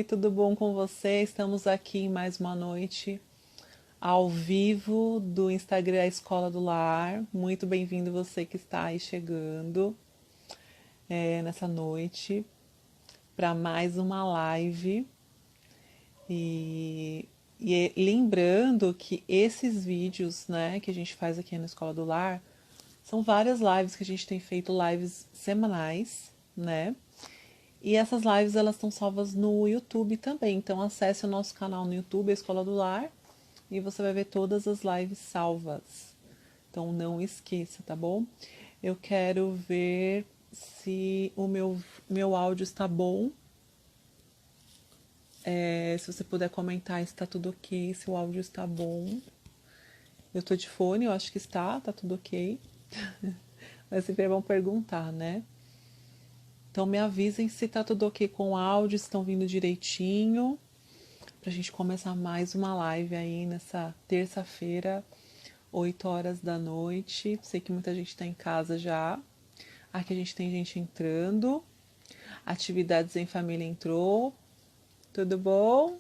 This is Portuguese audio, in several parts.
Tudo bom com você? Estamos aqui em mais uma noite ao vivo do Instagram Escola do Lar. Muito bem-vindo você que está aí chegando nessa noite para mais uma live. E, lembrando que esses vídeos, né, que a gente faz aqui na Escola do Lar, são várias lives que a gente tem feito, lives semanais, né? E essas lives elas estão salvas no YouTube também. Então acesse o nosso canal no YouTube, a Escola do Lar, e você vai ver todas as lives salvas. Então não esqueça, tá bom? Eu quero ver se o meu áudio está bom. Se você puder comentar se está tudo ok, se o áudio está bom. Eu tô de fone, eu acho que tá tudo ok. Mas sempre é bom perguntar, né? Então me avisem se tá tudo ok com o áudio, se estão vindo direitinho. Pra gente começar mais uma live aí nessa terça-feira, 8 horas da noite. Sei que muita gente está em casa já. Aqui a gente tem gente entrando. Atividades em família entrou. Tudo bom?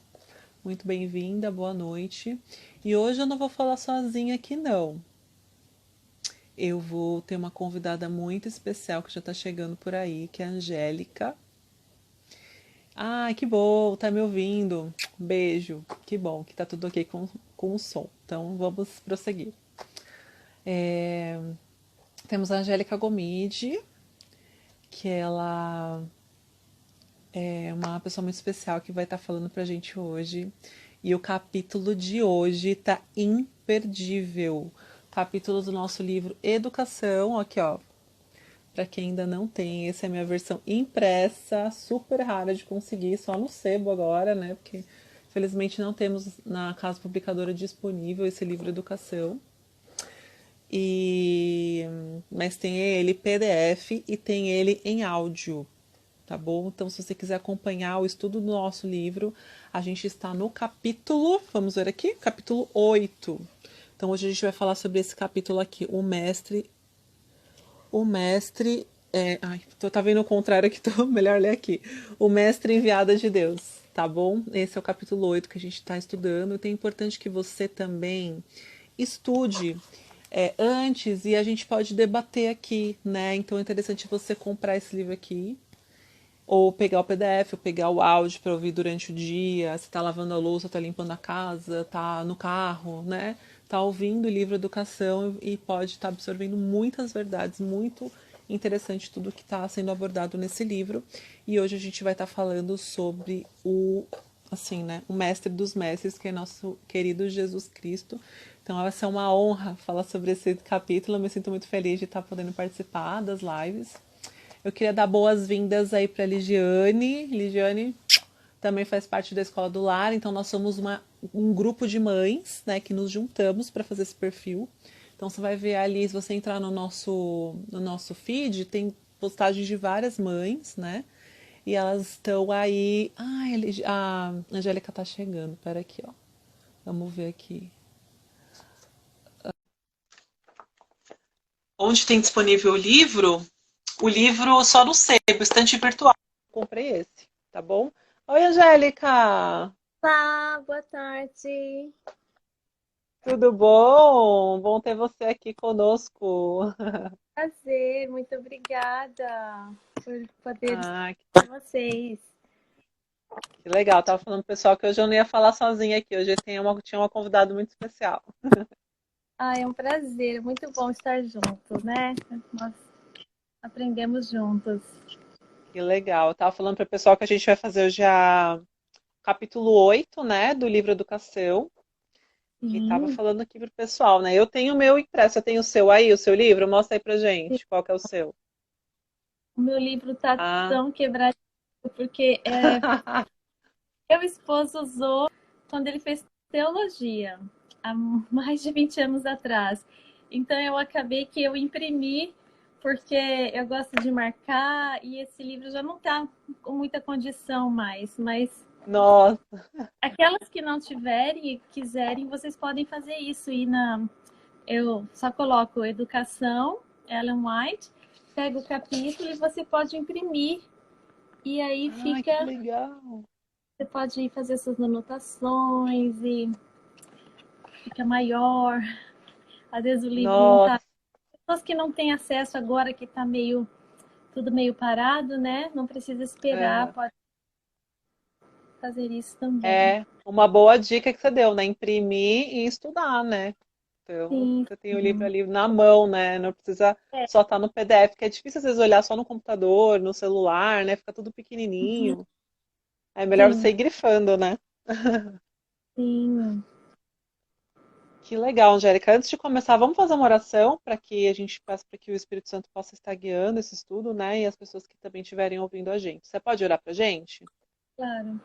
Muito bem-vinda, boa noite. E hoje eu não vou falar sozinha aqui não. Eu vou ter uma convidada muito especial que já está chegando por aí, que é a Angélica. Ai, que bom, tá me ouvindo. Beijo. Que bom que tá tudo ok com o som. Então vamos prosseguir. Temos a Angélica Gomide, que ela é uma pessoa muito especial que vai estar falando pra gente hoje. E o capítulo de hoje tá imperdível. Capítulo do nosso livro Educação, aqui ó. Pra quem ainda não tem, essa é a minha versão impressa, super rara de conseguir, só no sebo agora, né? Porque infelizmente não temos na casa publicadora disponível esse livro Educação. E mas tem ele PDF e tem ele em áudio, tá bom? Então, se você quiser acompanhar o estudo do nosso livro, a gente está no capítulo, vamos ver aqui, capítulo 8. Então, hoje a gente vai falar sobre esse capítulo aqui, ai, tá vendo o contrário aqui, tô melhor ler aqui. O mestre enviado de Deus, tá bom? Esse é o capítulo 8 que a gente está estudando. Então é importante que você também estude antes e a gente pode debater aqui, né? Então é interessante você comprar esse livro aqui, ou pegar o PDF, ou pegar o áudio para ouvir durante o dia. Você tá lavando a louça, tá limpando a casa, tá no carro, né? Tá ouvindo o livro Educação e pode estar absorvendo muitas verdades, muito interessante tudo que está sendo abordado nesse livro. E hoje a gente vai estar falando sobre assim, né, o mestre dos mestres, que é nosso querido Jesus Cristo. Então, vai ser uma honra falar sobre esse capítulo. Eu me sinto muito feliz de estar podendo participar das lives. Eu queria dar boas-vindas aí para Ligiane. Ligiane também faz parte da Escola do Lar, então nós somos um grupo de mães, né, que nos juntamos para fazer esse perfil. Então você vai ver ali, se você entrar no nosso feed, tem postagens de várias mães, né? E elas estão aí. Ai, a Angélica tá chegando. Pera aqui, ó. Vamos ver aqui. Onde tem disponível o livro só no sebo, estante virtual. Comprei esse, tá bom? Oi, Angélica! Olá, boa tarde. Tudo bom? Bom ter você aqui conosco. Prazer, muito obrigada por poder estar Ah, com vocês. que legal. Tava falando pro pessoal que hoje eu não ia falar sozinha aqui. Hoje tinha uma convidada muito especial. É um prazer, muito bom estar juntos, né? Nós aprendemos juntos. Que legal. Eu tava falando pro pessoal que a gente vai fazer hoje a capítulo 8, né, do livro Educação. E tava Sim, falando aqui pro pessoal, né? Eu tenho o meu impresso, eu tenho o seu aí, o seu livro? Mostra aí pra sim. gente. Qual que é o seu? O meu livro está Ah. tão quebrado porque meu esposo usou quando ele fez teologia, há mais de 20 anos atrás. Então eu acabei que eu imprimi, porque eu gosto de marcar, e esse livro já não está com muita condição mais, mas Nossa. aquelas que não tiverem e quiserem, vocês podem fazer isso. Eu só coloco Educação, Ellen White, pego o capítulo e você pode imprimir, e aí Ai, que fica legal. você pode fazer suas anotações e fica maior. Às vezes o livro não Nossa, está. Pessoas que não têm acesso agora, que está meio tudo meio parado, né? Não precisa esperar, é, pode fazer isso também. é uma boa dica que você deu, né? Imprimir e estudar, né? Então, Sim, você tem o livro sim. ali na mão, né? Não precisa É, só estar no PDF, que é difícil às vezes olhar só no computador, no celular, né? Fica tudo pequenininho. É melhor sim, você ir grifando, né? sim. Que legal, Angélica. Antes de começar, vamos fazer uma oração para que a gente peça para que o Espírito Santo possa estar guiando esse estudo, né? E as pessoas que também estiverem ouvindo a gente. Você pode orar para a gente? Claro.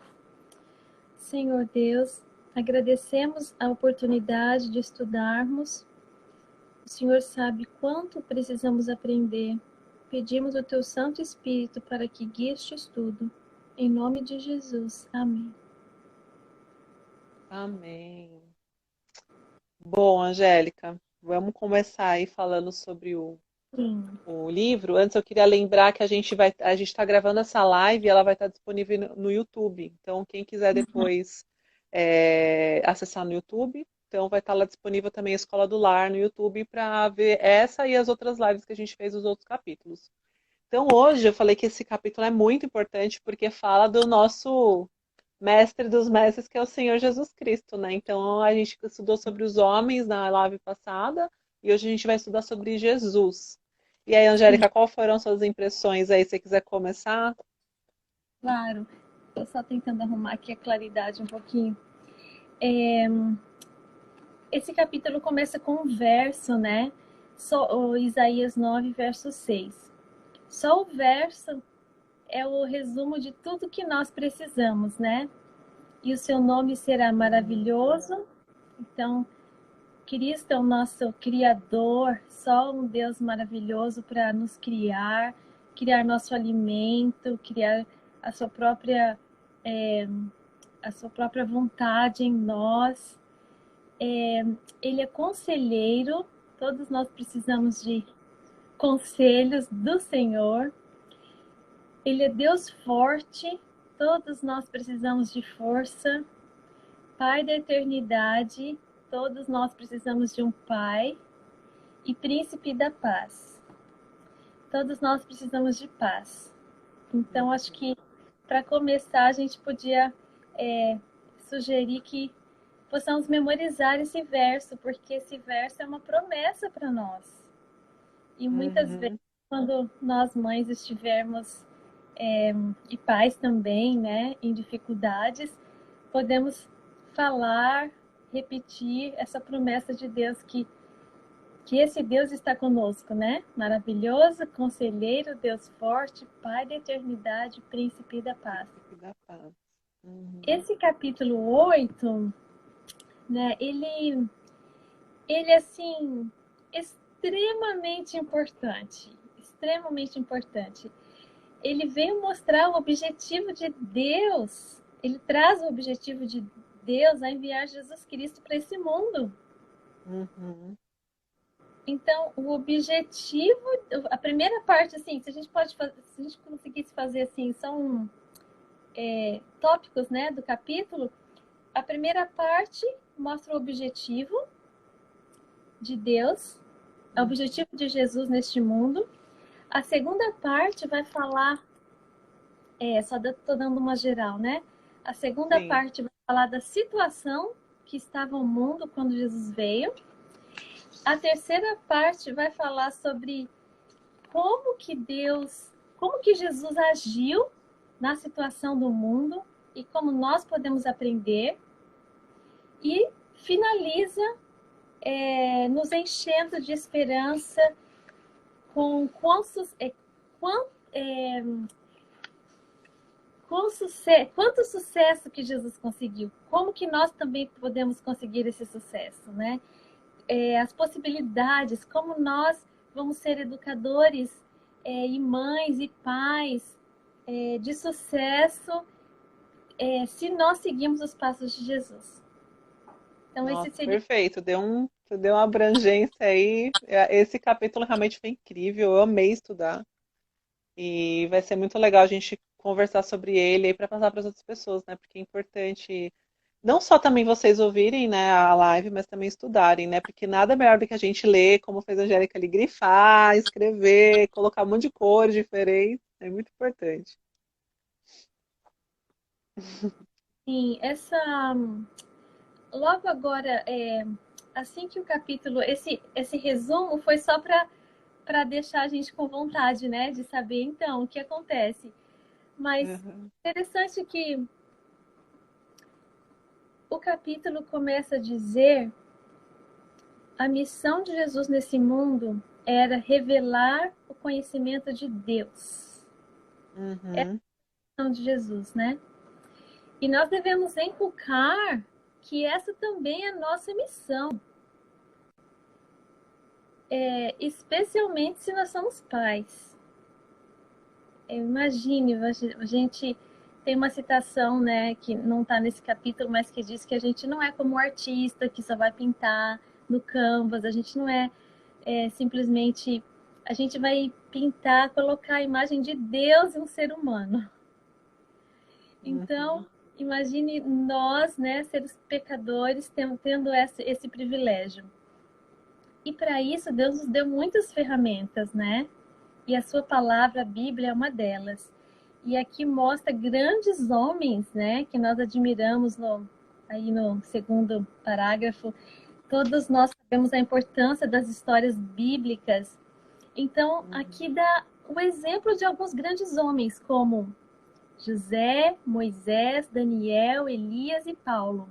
Senhor Deus, agradecemos a oportunidade de estudarmos. O Senhor sabe quanto precisamos aprender. Pedimos o teu Santo Espírito para que guie este estudo. Em nome de Jesus. Amém. Amém. Bom, Angélica, vamos começar aí falando sobre Sim. o livro. Antes eu queria lembrar que a gente está gravando essa live, e ela vai estar disponível no YouTube. Então, quem quiser depois acessar no YouTube, então vai estar lá disponível também a Escola do Lar no YouTube para ver essa e as outras lives que a gente fez dos outros capítulos. Então, hoje eu falei que esse capítulo é muito importante porque fala do nosso mestre dos mestres, que é o Senhor Jesus Cristo, né? Então, a gente estudou sobre os homens na live passada e hoje a gente vai estudar sobre Jesus. E aí, Sim, Angélica, qual foram suas impressões aí? Se você quiser começar? claro. Estou só tentando arrumar aqui a claridade um pouquinho. Esse capítulo começa com um verso, né? O Isaías 9, verso 6. Só o verso é o resumo de tudo que nós precisamos, né? E o seu nome será Uhum. maravilhoso. Então, Cristo é o nosso Criador, só um Deus maravilhoso para nos criar, criar nosso alimento, criar a sua própria, é, a sua própria vontade em nós. Ele é conselheiro, todos nós precisamos de conselhos do Senhor. Ele é Deus forte, todos nós precisamos de força. Pai da eternidade, todos nós precisamos de um Pai. E Príncipe da Paz, todos nós precisamos de paz. Então, acho que para começar, a gente podia sugerir que possamos memorizar esse verso, porque esse verso é uma promessa para nós. E muitas vezes, Uhum. quando nós mães estivermos, e pais também, né, em dificuldades, podemos falar, repetir essa promessa de Deus que esse Deus está conosco, né? Maravilhoso, conselheiro, Deus forte, Pai da eternidade, príncipe da paz. Príncipe da paz. Uhum. Esse capítulo 8, né, ele assim, extremamente importante, extremamente importante. Ele veio mostrar o objetivo de Deus, ele traz o objetivo de Deus a enviar Jesus Cristo para esse mundo. Uhum. Então, o objetivo, a primeira parte, assim, se a gente pode fazer, se a gente conseguisse fazer assim, são tópicos, né, do capítulo. A primeira parte mostra o objetivo de Deus, o Uhum. objetivo de Jesus neste mundo. A segunda parte vai falar, só tô dando uma geral, né? A segunda Sim. parte vai falar da situação que estava o mundo quando Jesus veio. A terceira parte vai falar sobre como que Jesus agiu na situação do mundo e como nós podemos aprender. E finaliza nos enchendo de esperança com quão, é, quanto sucesso que Jesus conseguiu, como que nós também podemos conseguir esse sucesso, né? As possibilidades, como nós vamos ser educadores e mães e pais de sucesso se nós seguirmos os passos de Jesus. Então, esse Nossa, seria. perfeito. Deu uma abrangência aí. Esse capítulo realmente foi incrível. Eu amei estudar. E vai ser muito legal a gente conversar sobre ele aí para passar para as outras pessoas, né? Porque é importante não só também vocês ouvirem, né, a live, mas também estudarem, né? Porque nada melhor do que a gente ler, como fez a Angélica ali, grifar, escrever, colocar um monte de cores diferentes. É muito importante. Sim, logo agora, assim que o capítulo, esse resumo foi só para deixar a gente com vontade, né, de saber então o que acontece. Mas Uhum. interessante que o capítulo começa a dizer a missão de Jesus nesse mundo era revelar o conhecimento de Deus. É a Uhum. missão de Jesus, né? E nós devemos inculcar que essa também é a nossa missão, especialmente se nós somos pais. Imagine, a gente tem uma citação, né, que não está nesse capítulo, mas que diz que a gente não é como um artista que só vai pintar no canvas, a gente não simplesmente, a gente vai pintar, colocar a imagem de Deus em um ser humano. Então, Uhum. imagine nós, né, seres pecadores, tendo esse privilégio. E para isso, Deus nos deu muitas ferramentas, né? E a sua palavra, a Bíblia, é uma delas. E aqui mostra grandes homens, né, que nós admiramos aí no segundo parágrafo. Todos nós sabemos a importância das histórias bíblicas. Então, aqui Uhum. dá o exemplo de alguns grandes homens, como José, Moisés, Daniel, Elias e Paulo.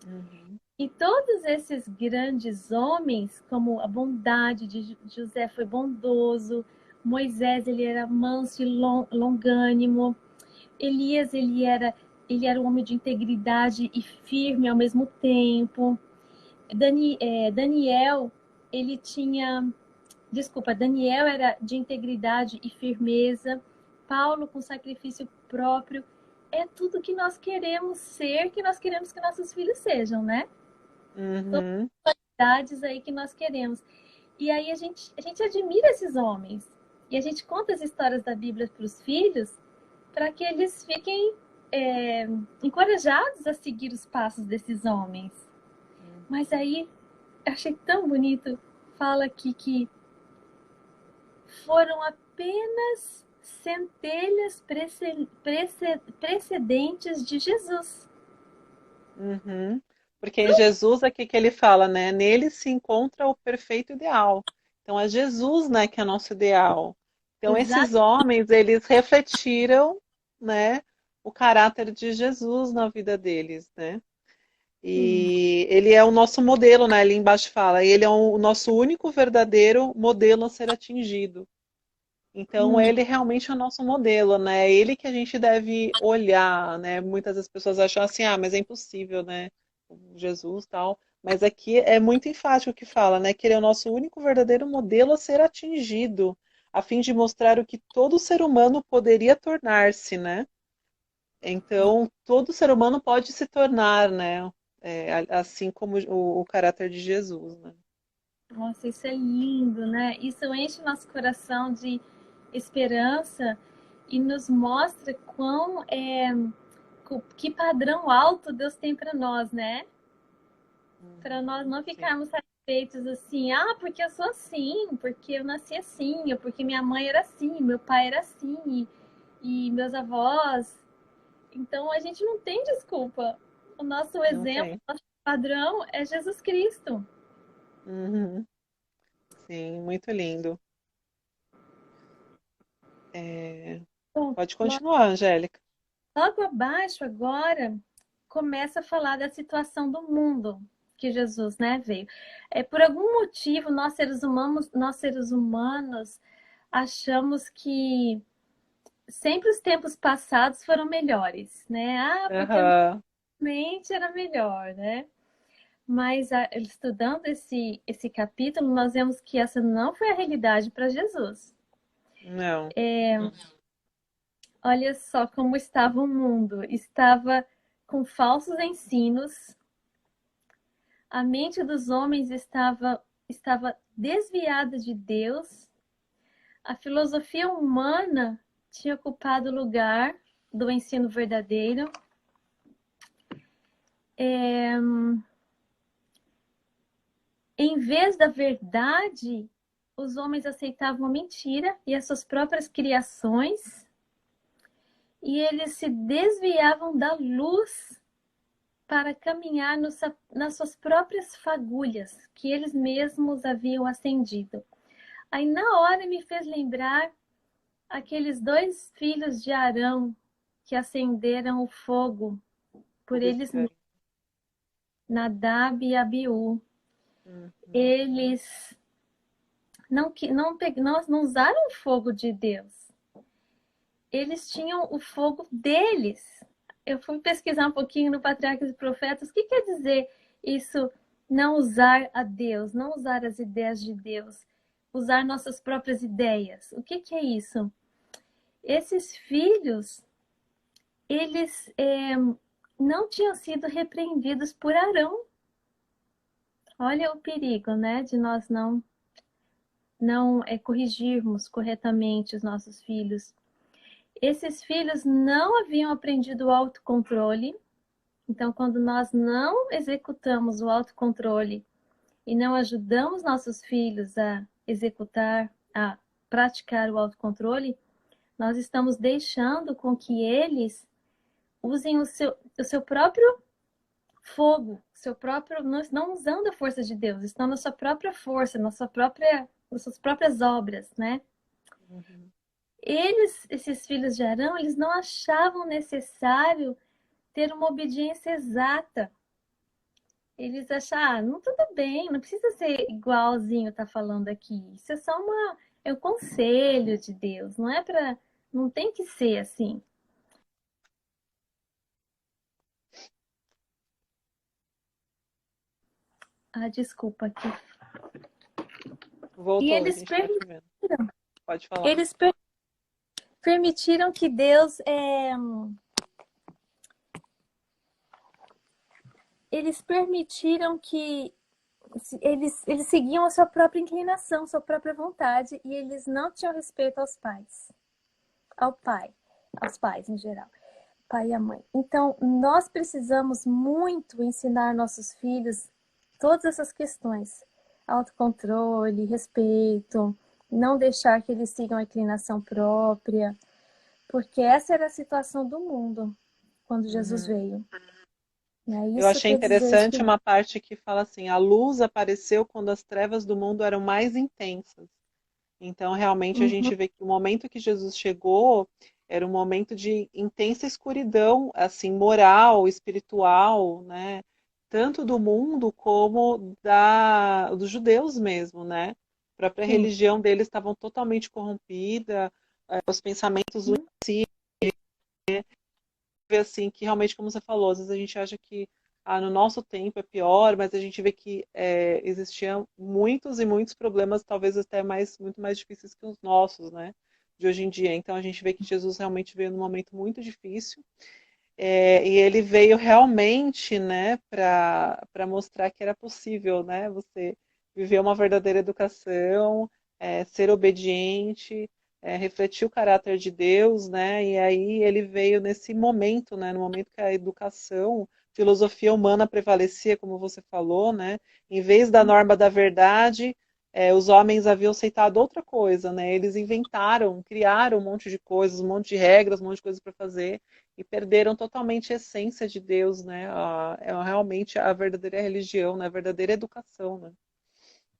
Uhum. E todos esses grandes homens, como a bondade de José foi bondoso, Moisés ele era manso e longânimo, Elias ele era um homem de integridade e firme ao mesmo tempo. Daniel ele tinha, desculpa, Daniel era de integridade e firmeza, Paulo com sacrifício próprio. É tudo que nós queremos ser, que nós queremos que nossos filhos sejam, né? Uhum. Qualidades aí que nós queremos. E aí a gente admira esses homens. E a gente conta as histórias da Bíblia para os filhos para que eles fiquem encorajados a seguir os passos desses homens. Mas aí eu achei tão bonito, fala aqui que foram apenas centelhas precedentes de Jesus. Uhum. Porque em Jesus aqui que ele fala, né? Nele se encontra o perfeito ideal. Então é Jesus, né, que é nosso ideal. Então Exato. esses homens, eles refletiram, né, o caráter de Jesus na vida deles, né? E ele é o nosso modelo, né? Ali embaixo fala, ele é o nosso único verdadeiro modelo a ser atingido. Então, Muito. ele realmente é o nosso modelo, né? É ele que a gente deve olhar, né? Muitas das pessoas acham assim, ah, mas é impossível, né? Jesus tal. Mas aqui é muito enfático o que fala, né? Que ele é o nosso único verdadeiro modelo a ser atingido, a fim de mostrar o que todo ser humano poderia tornar-se, né? Então, todo ser humano pode se tornar, né? Assim como o caráter de Jesus, né? Nossa, isso é lindo, né? Isso enche nosso coração de esperança e nos mostra que padrão alto Deus tem para nós, né? Para nós Uhum, não sim. ficarmos satisfeitos assim, ah, porque eu sou assim, porque eu nasci assim, ou porque minha mãe era assim, meu pai era assim, e meus avós. Então a gente não tem desculpa. O nosso Não exemplo, tem. o nosso padrão é Jesus Cristo. Uhum, sim, muito lindo. Bom, Pode continuar, Angélica. logo abaixo agora começa a falar da situação do mundo que Jesus, né, veio. Por algum motivo nós seres humanos achamos que sempre os tempos passados foram melhores, né? Ah, porque Aham. antigamente era melhor, né? Mas estudando esse capítulo, nós vemos que essa não foi a realidade para Jesus. Não. Olha só como estava o mundo. Estava com falsos ensinos, a mente dos homens estava desviada de Deus, a filosofia humana tinha ocupado o lugar do ensino verdadeiro. Em vez da verdade, os homens aceitavam a mentira e as suas próprias criações, e eles se desviavam da luz para caminhar nas suas próprias fagulhas que eles mesmos haviam acendido. Aí na hora me fez lembrar aqueles dois filhos de Arão que acenderam o fogo por eles mesmos, Nadab e Abiú. Eles não usaram o fogo de Deus. Eles tinham o fogo deles. Eu fui pesquisar um pouquinho no Patriarcas e Profetas. O que quer dizer isso, não usar a Deus, não usar as ideias de Deus, usar nossas próprias ideias? O que é isso? Esses filhos, eles não tinham sido repreendidos por Arão. Olha o perigo, né, de nós não corrigirmos corretamente os nossos filhos. Esses filhos não haviam aprendido o autocontrole. Então, quando nós não executamos o autocontrole e não ajudamos nossos filhos a executar, a praticar o autocontrole, nós estamos deixando com que eles usem o seu próprio fogo, não usando a força de Deus, estão na sua própria força, nas suas próprias obras, né? Esses filhos de Arão, eles não achavam necessário ter uma obediência exata. Eles acharam, não, tudo bem, não precisa ser igualzinho tá falando aqui. Isso é só é um conselho de Deus, não tem que ser assim. Ah, desculpa aqui. Voltou, E eles a gente tá te vendo. Pode falar. Eles permitiram que Deus eles permitiram que eles seguiam a sua própria inclinação, sua própria vontade, e eles não tinham respeito aos pais. Aos pais em geral, pai e a mãe. Então, nós precisamos muito ensinar nossos filhos todas essas questões: autocontrole, respeito, não deixar que eles sigam a inclinação própria, porque essa era a situação do mundo quando Jesus veio. Eu Isso achei quer dizer interessante que... uma parte que fala assim: a luz apareceu quando as trevas do mundo eram mais intensas. Então, realmente, a gente vê que o momento que Jesus chegou era um momento de intensa escuridão, assim, moral, espiritual, né? Tanto do mundo como dos judeus mesmo, né? A própria religião deles estava totalmente corrompida, os pensamentos assim, que realmente, como você falou, às vezes a gente acha que no nosso tempo é pior, mas a gente vê que existiam muitos e muitos problemas, talvez até muito mais difíceis que os nossos, né? De hoje em dia. Então a gente vê que Jesus realmente veio num momento muito difícil. E ele veio realmente, né, para mostrar que era possível, né, você viver uma verdadeira educação, ser obediente, refletir o caráter de Deus, né, e aí ele veio nesse momento, né, no momento que a educação, filosofia humana prevalecia, como você falou, né, em vez da norma da verdade, os homens haviam aceitado outra coisa, né, eles inventaram, criaram um monte de coisas, um monte de regras, um monte de coisas para fazer, e perderam totalmente a essência de Deus, né? É realmente a verdadeira religião, né? A verdadeira educação, né?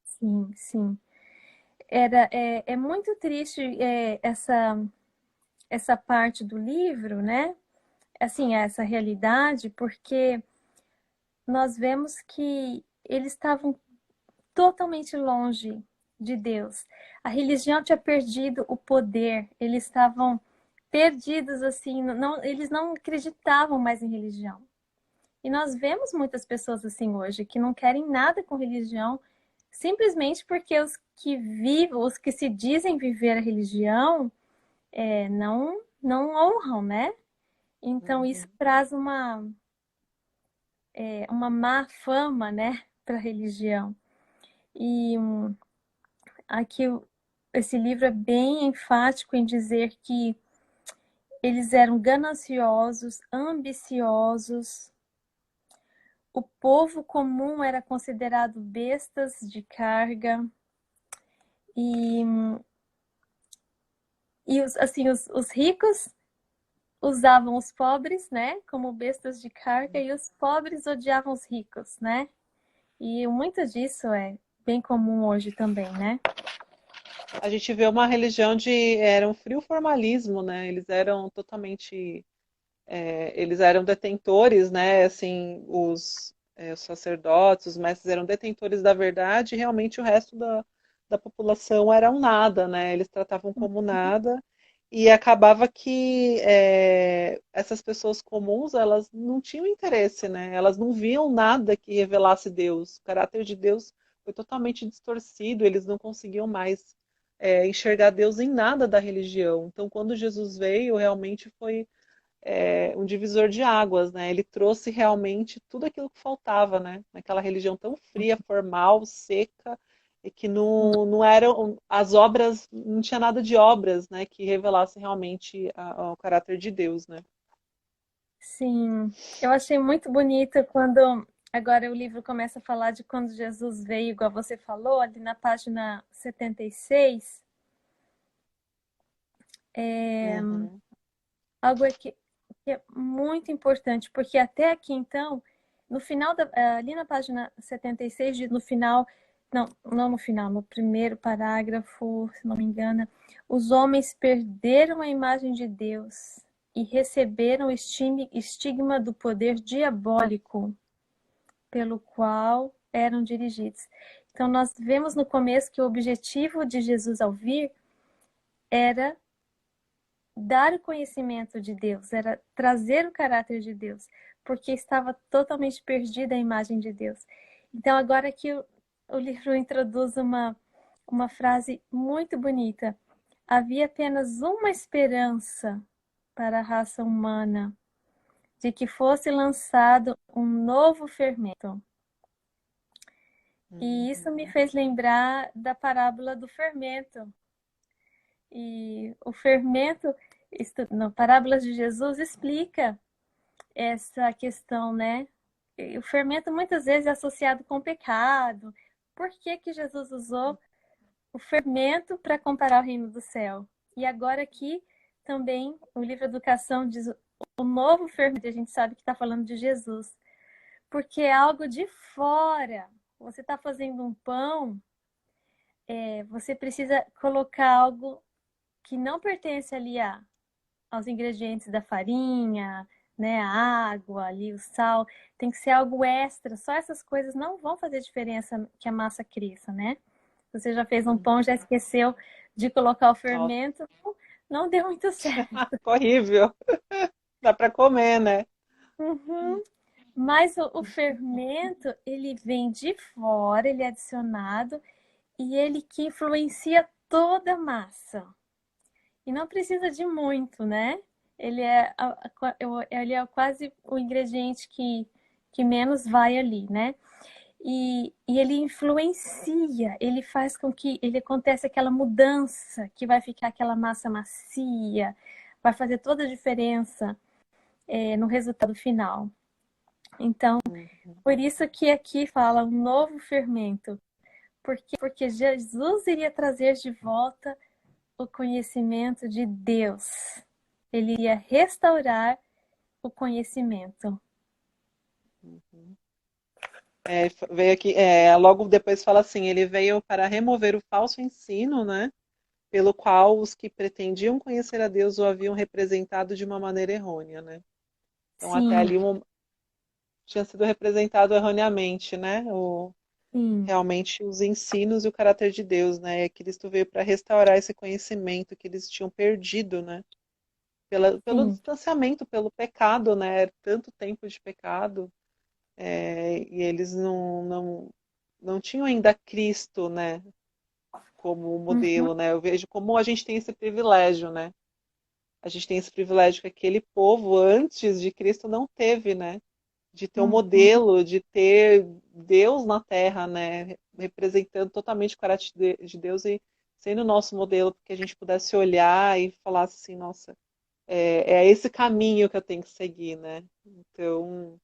Sim, sim. É muito triste essa parte do livro, né? Assim, essa realidade, porque nós vemos que eles estavam totalmente longe de Deus. A religião tinha perdido o poder, eles estavam perdidos, assim, eles não acreditavam mais em religião. E nós vemos muitas pessoas assim hoje, que não querem nada com religião, simplesmente porque os que se dizem viver a religião, não honram, né? Então isso traz uma má fama, né, para a religião. E aqui esse livro é bem enfático em dizer que Eles eram gananciosos, ambiciosos. O povo comum era considerado bestas de carga. E, os ricos usavam os pobres, né, como bestas de carga, e os pobres odiavam os ricos, né? E muito disso é bem comum hoje também, né? A gente vê uma religião era um frio formalismo, né? Eles eram totalmente, eles eram detentores, né? Assim, os sacerdotes, os mestres eram detentores da verdade, e realmente o resto da população era um nada, né? Eles tratavam como nada e acabava que essas pessoas comuns, elas não tinham interesse, né? Elas não viam nada que revelasse Deus. O caráter de Deus foi totalmente distorcido, eles não conseguiam mais enxergar Deus em nada da religião. Então, quando Jesus veio, realmente foi um divisor de águas, né? Ele trouxe realmente tudo aquilo que faltava, né? Naquela religião tão fria, formal, seca, e que não eram as obras, não tinha nada de obras, né? Que revelasse realmente o caráter de Deus, né? Sim, eu achei muito bonito quando agora o livro começa a falar de quando Jesus veio, igual você falou, ali na página 76, Uhum. algo que é muito importante, porque até aqui então, no final ali na página 76, no final, não no final, no primeiro parágrafo, se não me engano, os homens perderam a imagem de Deus e receberam o estigma do poder diabólico pelo qual eram dirigidos. Então, nós vemos no começo que o objetivo de Jesus ao vir era dar o conhecimento de Deus, era trazer o caráter de Deus, porque estava totalmente perdida a imagem de Deus. Então, agora que o livro introduz uma frase muito bonita: havia apenas uma esperança para a raça humana, de que fosse lançado um novo fermento. E isso me fez lembrar da parábola do fermento. E o fermento, na parábola de Jesus, explica essa questão, né? E o fermento muitas vezes é associado com o pecado. Por que que Jesus usou o fermento para comparar o reino do céu? E agora aqui também o livro Educação diz o novo fermento, a gente sabe que está falando de Jesus. Porque é algo de fora. Você está fazendo um pão, você precisa colocar algo que não pertence ali aos ingredientes da farinha, né, a água ali, o sal, tem que ser algo extra. Só essas coisas não vão fazer diferença que a massa cresça, né? Você já fez um pão, já esqueceu de colocar o Nossa, fermento, não deu muito certo. ficou horrível. Dá para comer, né? Uhum. Mas o fermento, ele vem de fora, ele é adicionado e ele que influencia toda a massa. E não precisa de muito, né? Ele ele é quase o ingrediente que menos vai ali, né? E ele influencia, ele faz com que ele aconteça aquela mudança, que vai ficar aquela massa macia, vai fazer toda a diferença no resultado final. Então, por isso que aqui fala um novo fermento. Porque Jesus iria trazer de volta o conhecimento de Deus. Ele iria restaurar o conhecimento. Veio aqui, logo depois fala assim, ele veio para remover o falso ensino, né? Pelo qual os que pretendiam conhecer a Deus o haviam representado de uma maneira errônea, né? Então até Sim, ali tinha sido representado erroneamente, né? sim. Realmente os ensinos e o caráter de Deus, né? E Cristo veio para restaurar esse conhecimento que eles tinham perdido, né? Pelo Sim. distanciamento, pelo pecado, né? Tanto tempo de pecado, e eles não tinham ainda Cristo, né? Como Uhum, modelo, né? Eu vejo como a gente tem esse privilégio, né? A gente tem esse privilégio que aquele povo antes de Cristo não teve, né? De ter um uhum. modelo, de ter Deus na Terra, né? Representando totalmente o caráter de Deus e sendo o nosso modelo, porque a gente pudesse olhar e falar assim, nossa, é esse caminho que eu tenho que seguir, né? Então,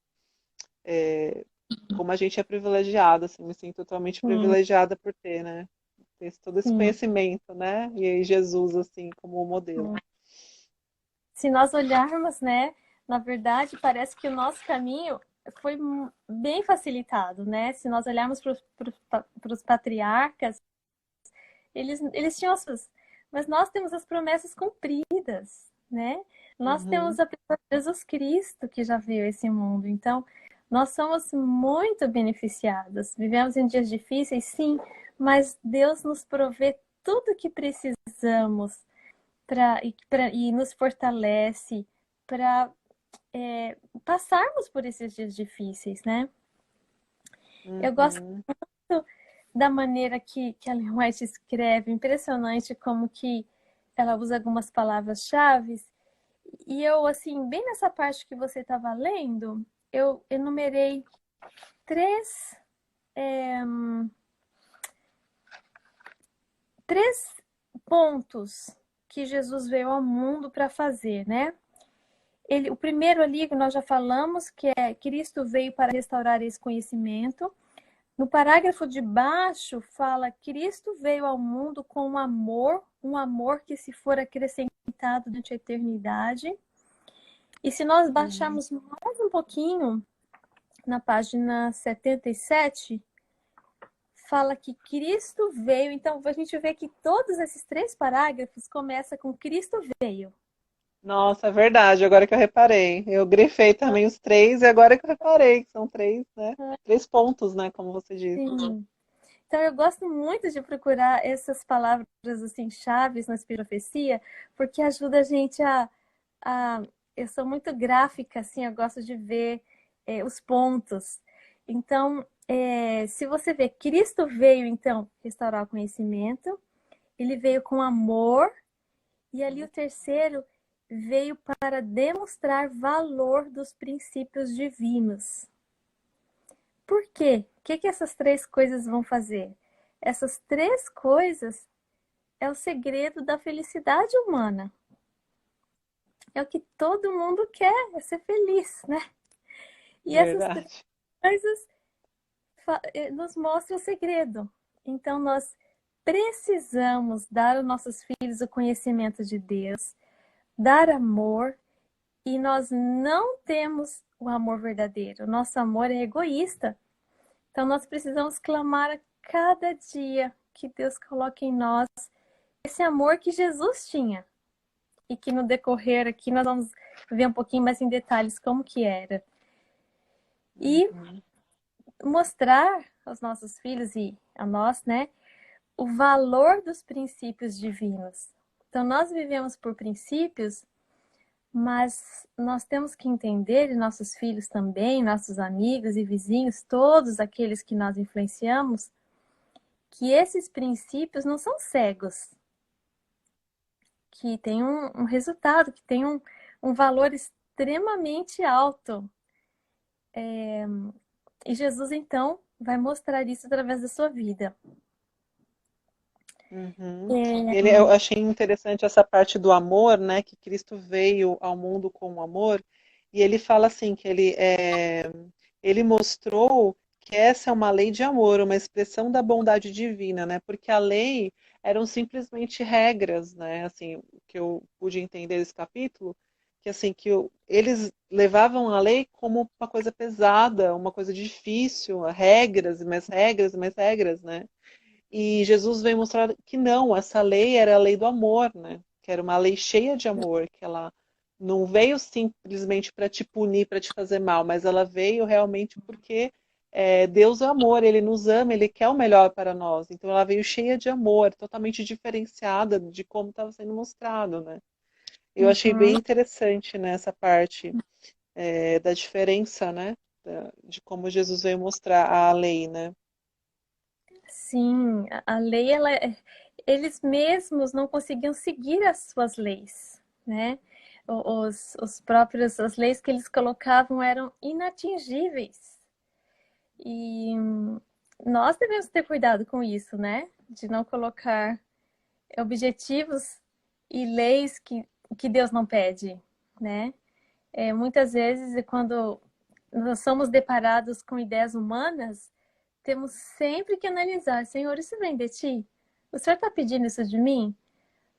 como a gente é privilegiado, assim, me sinto totalmente Sim, privilegiada por ter, né? Ter todo esse sim. conhecimento, né? E aí Jesus, assim, como modelo. Se nós olharmos, né, na verdade, parece que o nosso caminho foi bem facilitado, né? Se nós olharmos para os patriarcas, eles tinham as suas, mas nós temos as promessas cumpridas, né? Nós temos Uhum, a pessoa de Jesus Cristo que já veio a esse mundo. Então, nós somos muito beneficiados. Vivemos em dias difíceis, sim, mas Deus nos provê tudo o que precisamos e nos fortalece para passarmos por esses dias difíceis, né? Eu gosto uhum. muito da maneira que a Ellen White escreve, impressionante como que ela usa algumas palavras-chave. E eu, assim, bem nessa parte que você estava lendo, eu enumerei três, é, três pontos que Jesus veio ao mundo para fazer, né? O primeiro ali que nós já falamos, que é Cristo veio para restaurar esse conhecimento. No parágrafo de baixo fala Cristo veio ao mundo com um amor que se for acrescentado durante a eternidade. E se nós Uhum. baixarmos mais um pouquinho, na página 77, fala que Cristo veio. Então, a gente vê que todos esses três parágrafos começam com Cristo veio. Nossa, é verdade, agora que eu reparei. Eu grifei também os três e agora que eu reparei que são três, né? Três pontos, né? Como você disse. Sim. Então, eu gosto muito de procurar essas palavras assim chaves na profecia, porque ajuda a gente a... Eu sou muito gráfica, assim, eu gosto de ver os pontos. Então, se você vê, Cristo veio, então, restaurar o conhecimento, ele veio com amor, e ali o terceiro veio para demonstrar valor dos princípios divinos. Por quê? O que essas três coisas vão fazer? Essas três coisas é o segredo da felicidade humana. É o que todo mundo quer, é ser feliz, né? E essas três Verdade. coisas nos mostram o segredo. Então, nós precisamos dar aos nossos filhos o conhecimento de Deus, dar amor, e nós não temos o amor verdadeiro. O nosso amor é egoísta. Então, nós precisamos clamar a cada dia que Deus coloque em nós esse amor que Jesus tinha. E que no decorrer aqui nós vamos ver um pouquinho mais em detalhes como que era. E Uhum. mostrar aos nossos filhos e a nós, né, o valor dos princípios divinos. Então, nós vivemos por princípios, mas nós temos que entender, e nossos filhos também, nossos amigos e vizinhos, todos aqueles que nós influenciamos, que esses princípios não são cegos, que tem um resultado, que tem um valor extremamente alto. E Jesus, então, vai mostrar isso através da sua vida. Uhum. É, Eu achei interessante essa parte do amor, né? Que Cristo veio ao mundo com o amor. E ele fala assim que ele mostrou que essa é uma lei de amor, uma expressão da bondade divina, né? Porque a lei eram simplesmente regras, né? Assim, o que eu pude entender desse capítulo, que assim eles levavam a lei como uma coisa pesada, uma coisa difícil, regras, mais regras, né? E Jesus veio mostrar que não, essa lei era a lei do amor, né? Que era uma lei cheia de amor, que ela não veio simplesmente para te punir, para te fazer mal, mas ela veio realmente porque Deus é amor, Ele nos ama, Ele quer o melhor para nós. Então ela veio cheia de amor, totalmente diferenciada de como estava sendo mostrado, né? Eu achei bem uhum, interessante nessa parte da diferença, né? De como Jesus veio mostrar a lei, né? sim, a lei, eles mesmos não conseguiam seguir as suas leis, né? Os próprios, as leis que eles colocavam eram inatingíveis. E nós devemos ter cuidado com isso, né? De não colocar objetivos e leis que que Deus não pede, né? Muitas vezes, quando nós somos deparados com ideias humanas, temos sempre que analisar, Senhor, isso vem de ti? O Senhor está pedindo isso de mim?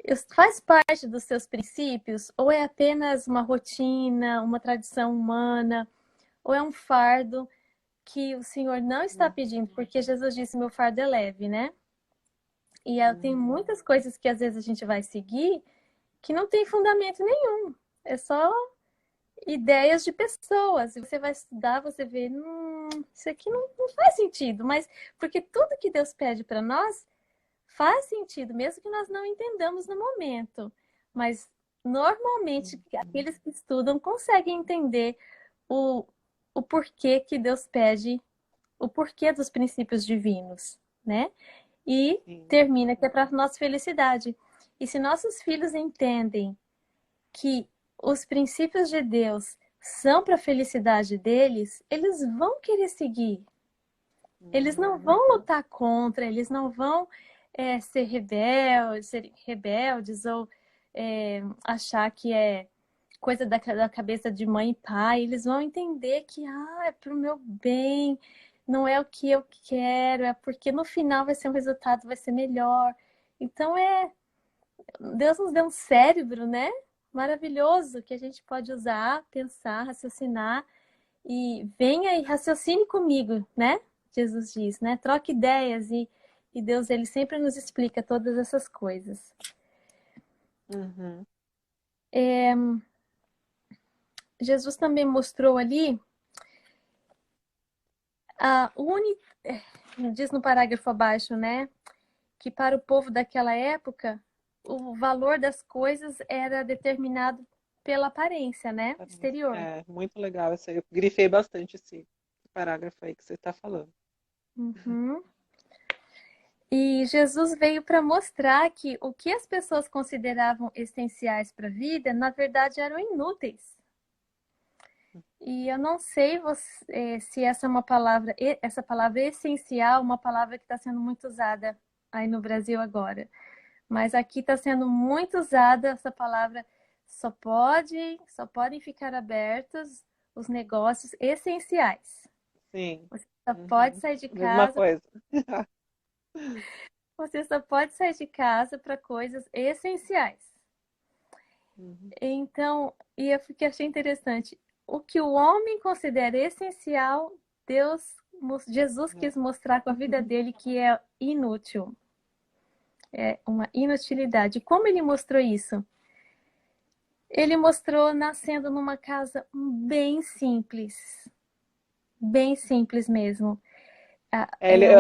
Isso faz parte dos seus princípios? Ou é apenas uma rotina, uma tradição humana? Ou é um fardo que o Senhor não está pedindo? Porque Jesus disse, meu fardo é leve, né? E tem muitas coisas que às vezes a gente vai seguir que não tem fundamento nenhum. É só ideias de pessoas. E você vai estudar, você vê, isso aqui não faz sentido. Mas porque tudo que Deus pede para nós faz sentido, mesmo que nós não entendamos no momento. Mas normalmente aqueles que estudam conseguem entender o, o porquê que Deus pede, o porquê dos princípios divinos, né? E Sim. termina que é para nossa felicidade. E se nossos filhos entendem que os princípios de Deus são para a felicidade deles, eles vão querer seguir. Eles não vão lutar contra, eles não vão ser rebeldes ou achar que é coisa da cabeça de mãe e pai. Eles vão entender que é para o meu bem, não é o que eu quero, é porque no final vai ser um resultado, vai ser melhor. Então Deus nos deu um cérebro, né? Maravilhoso que a gente pode usar, pensar, raciocinar e venha e raciocine comigo, né? Jesus diz, né? Troque ideias e Deus, ele sempre nos explica todas essas coisas. Uhum. Jesus também mostrou ali diz no parágrafo abaixo, né? Que para o povo daquela época, o valor das coisas era determinado pela aparência, né? Exterior. É, muito legal isso aí. Eu grifei bastante esse parágrafo aí que você está falando. Uhum. E Jesus veio para mostrar que o que as pessoas consideravam essenciais para a vida, na verdade, eram inúteis. E eu não sei se essa é uma palavra, essa palavra essencial, uma palavra que está sendo muito usada aí no Brasil agora. Mas aqui está sendo muito usada essa palavra. Só podem ficar abertos os negócios essenciais. Sim. Você só pode sair de Mesma casa. coisa. Você só pode sair de casa para coisas essenciais. Então, e eu achei interessante. O que o homem considera essencial, Jesus quis mostrar com a vida dele que é inútil. É uma inutilidade. Como ele mostrou isso? Ele mostrou nascendo numa casa bem simples mesmo.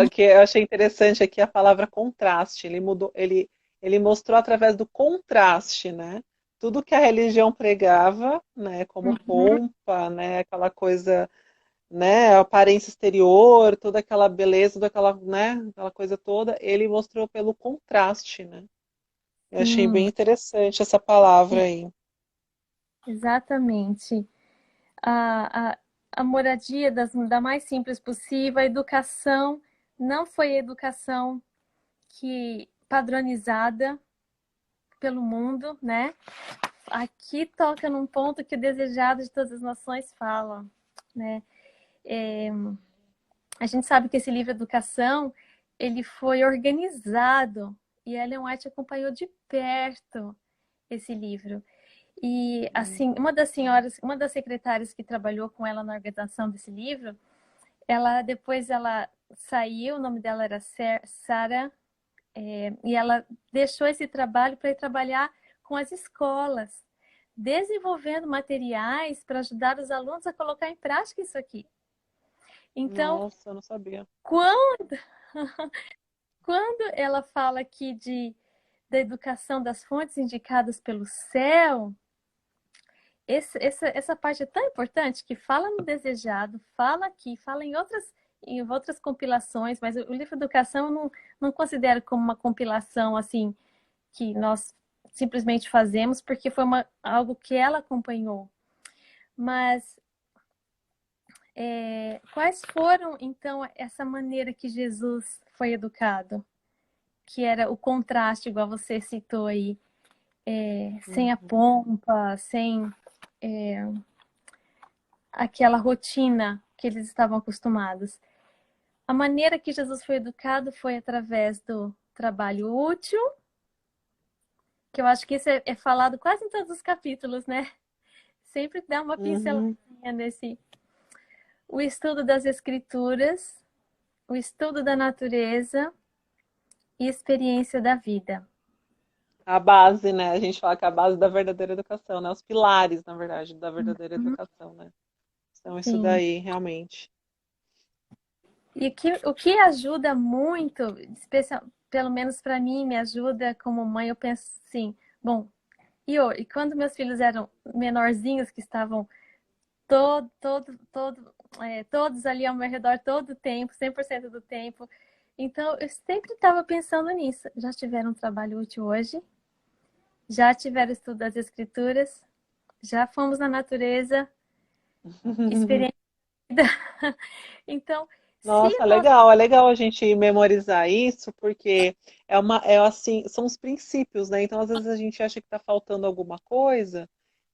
O que eu achei interessante aqui a palavra contraste. Ele mudou, ele mostrou através do contraste, né? Tudo que a religião pregava, né? Como pompa, né? Aquela coisa, né? A aparência exterior, toda aquela beleza, toda aquela, né? Aquela coisa toda. Ele mostrou pelo contraste, né? Eu achei bem interessante essa palavra aí. Exatamente. A, a, a moradia da mais simples possível, a educação não foi a educação padronizada pelo mundo, né? Aqui toca num ponto que o desejado de todas as nações fala, né? A gente sabe que esse livro Educação, ele foi organizado e a Ellen White acompanhou de perto esse livro. E assim, uma das secretárias que trabalhou com ela na organização desse livro, depois ela saiu, o nome dela era Sarah, e ela deixou esse trabalho para ir trabalhar com as escolas, desenvolvendo materiais para ajudar os alunos a colocar em prática isso aqui. Então, nossa, eu não sabia. quando ela fala aqui da educação das fontes indicadas pelo céu, essa parte é tão importante que fala no desejado, fala aqui, fala em outras compilações, mas o livro Educação eu não considero como uma compilação assim que nós simplesmente fazemos, porque foi algo que ela acompanhou. Mas quais foram, então, essa maneira que Jesus foi educado? Que era o contraste, igual você citou aí. sem a Uhum. pompa, sem aquela rotina que eles estavam acostumados. A maneira que Jesus foi educado foi através do trabalho útil, que eu acho que isso é falado quase em todos os capítulos, né? Sempre dá uma Uhum. pinceladinha nesse. O estudo das escrituras, o estudo da natureza e experiência da vida. A base, né? A gente fala que é a base da verdadeira educação, né? Os pilares, na verdade, da verdadeira Uhum, educação, né? Então, isso sim. daí, realmente. E o que ajuda muito, especial, pelo menos para mim, me ajuda como mãe, eu penso assim, bom, e quando meus filhos eram menorzinhos, que estavam todos ali ao meu redor todo o tempo, 100% do tempo, então eu sempre estava pensando nisso. Já tiveram um trabalho útil hoje? Já tiveram estudo das escrituras? Já fomos na natureza? Experiência. Então, se Nossa, nós. é legal a gente memorizar isso, porque é assim, são os princípios, né? Então, às vezes a gente acha que está faltando alguma coisa,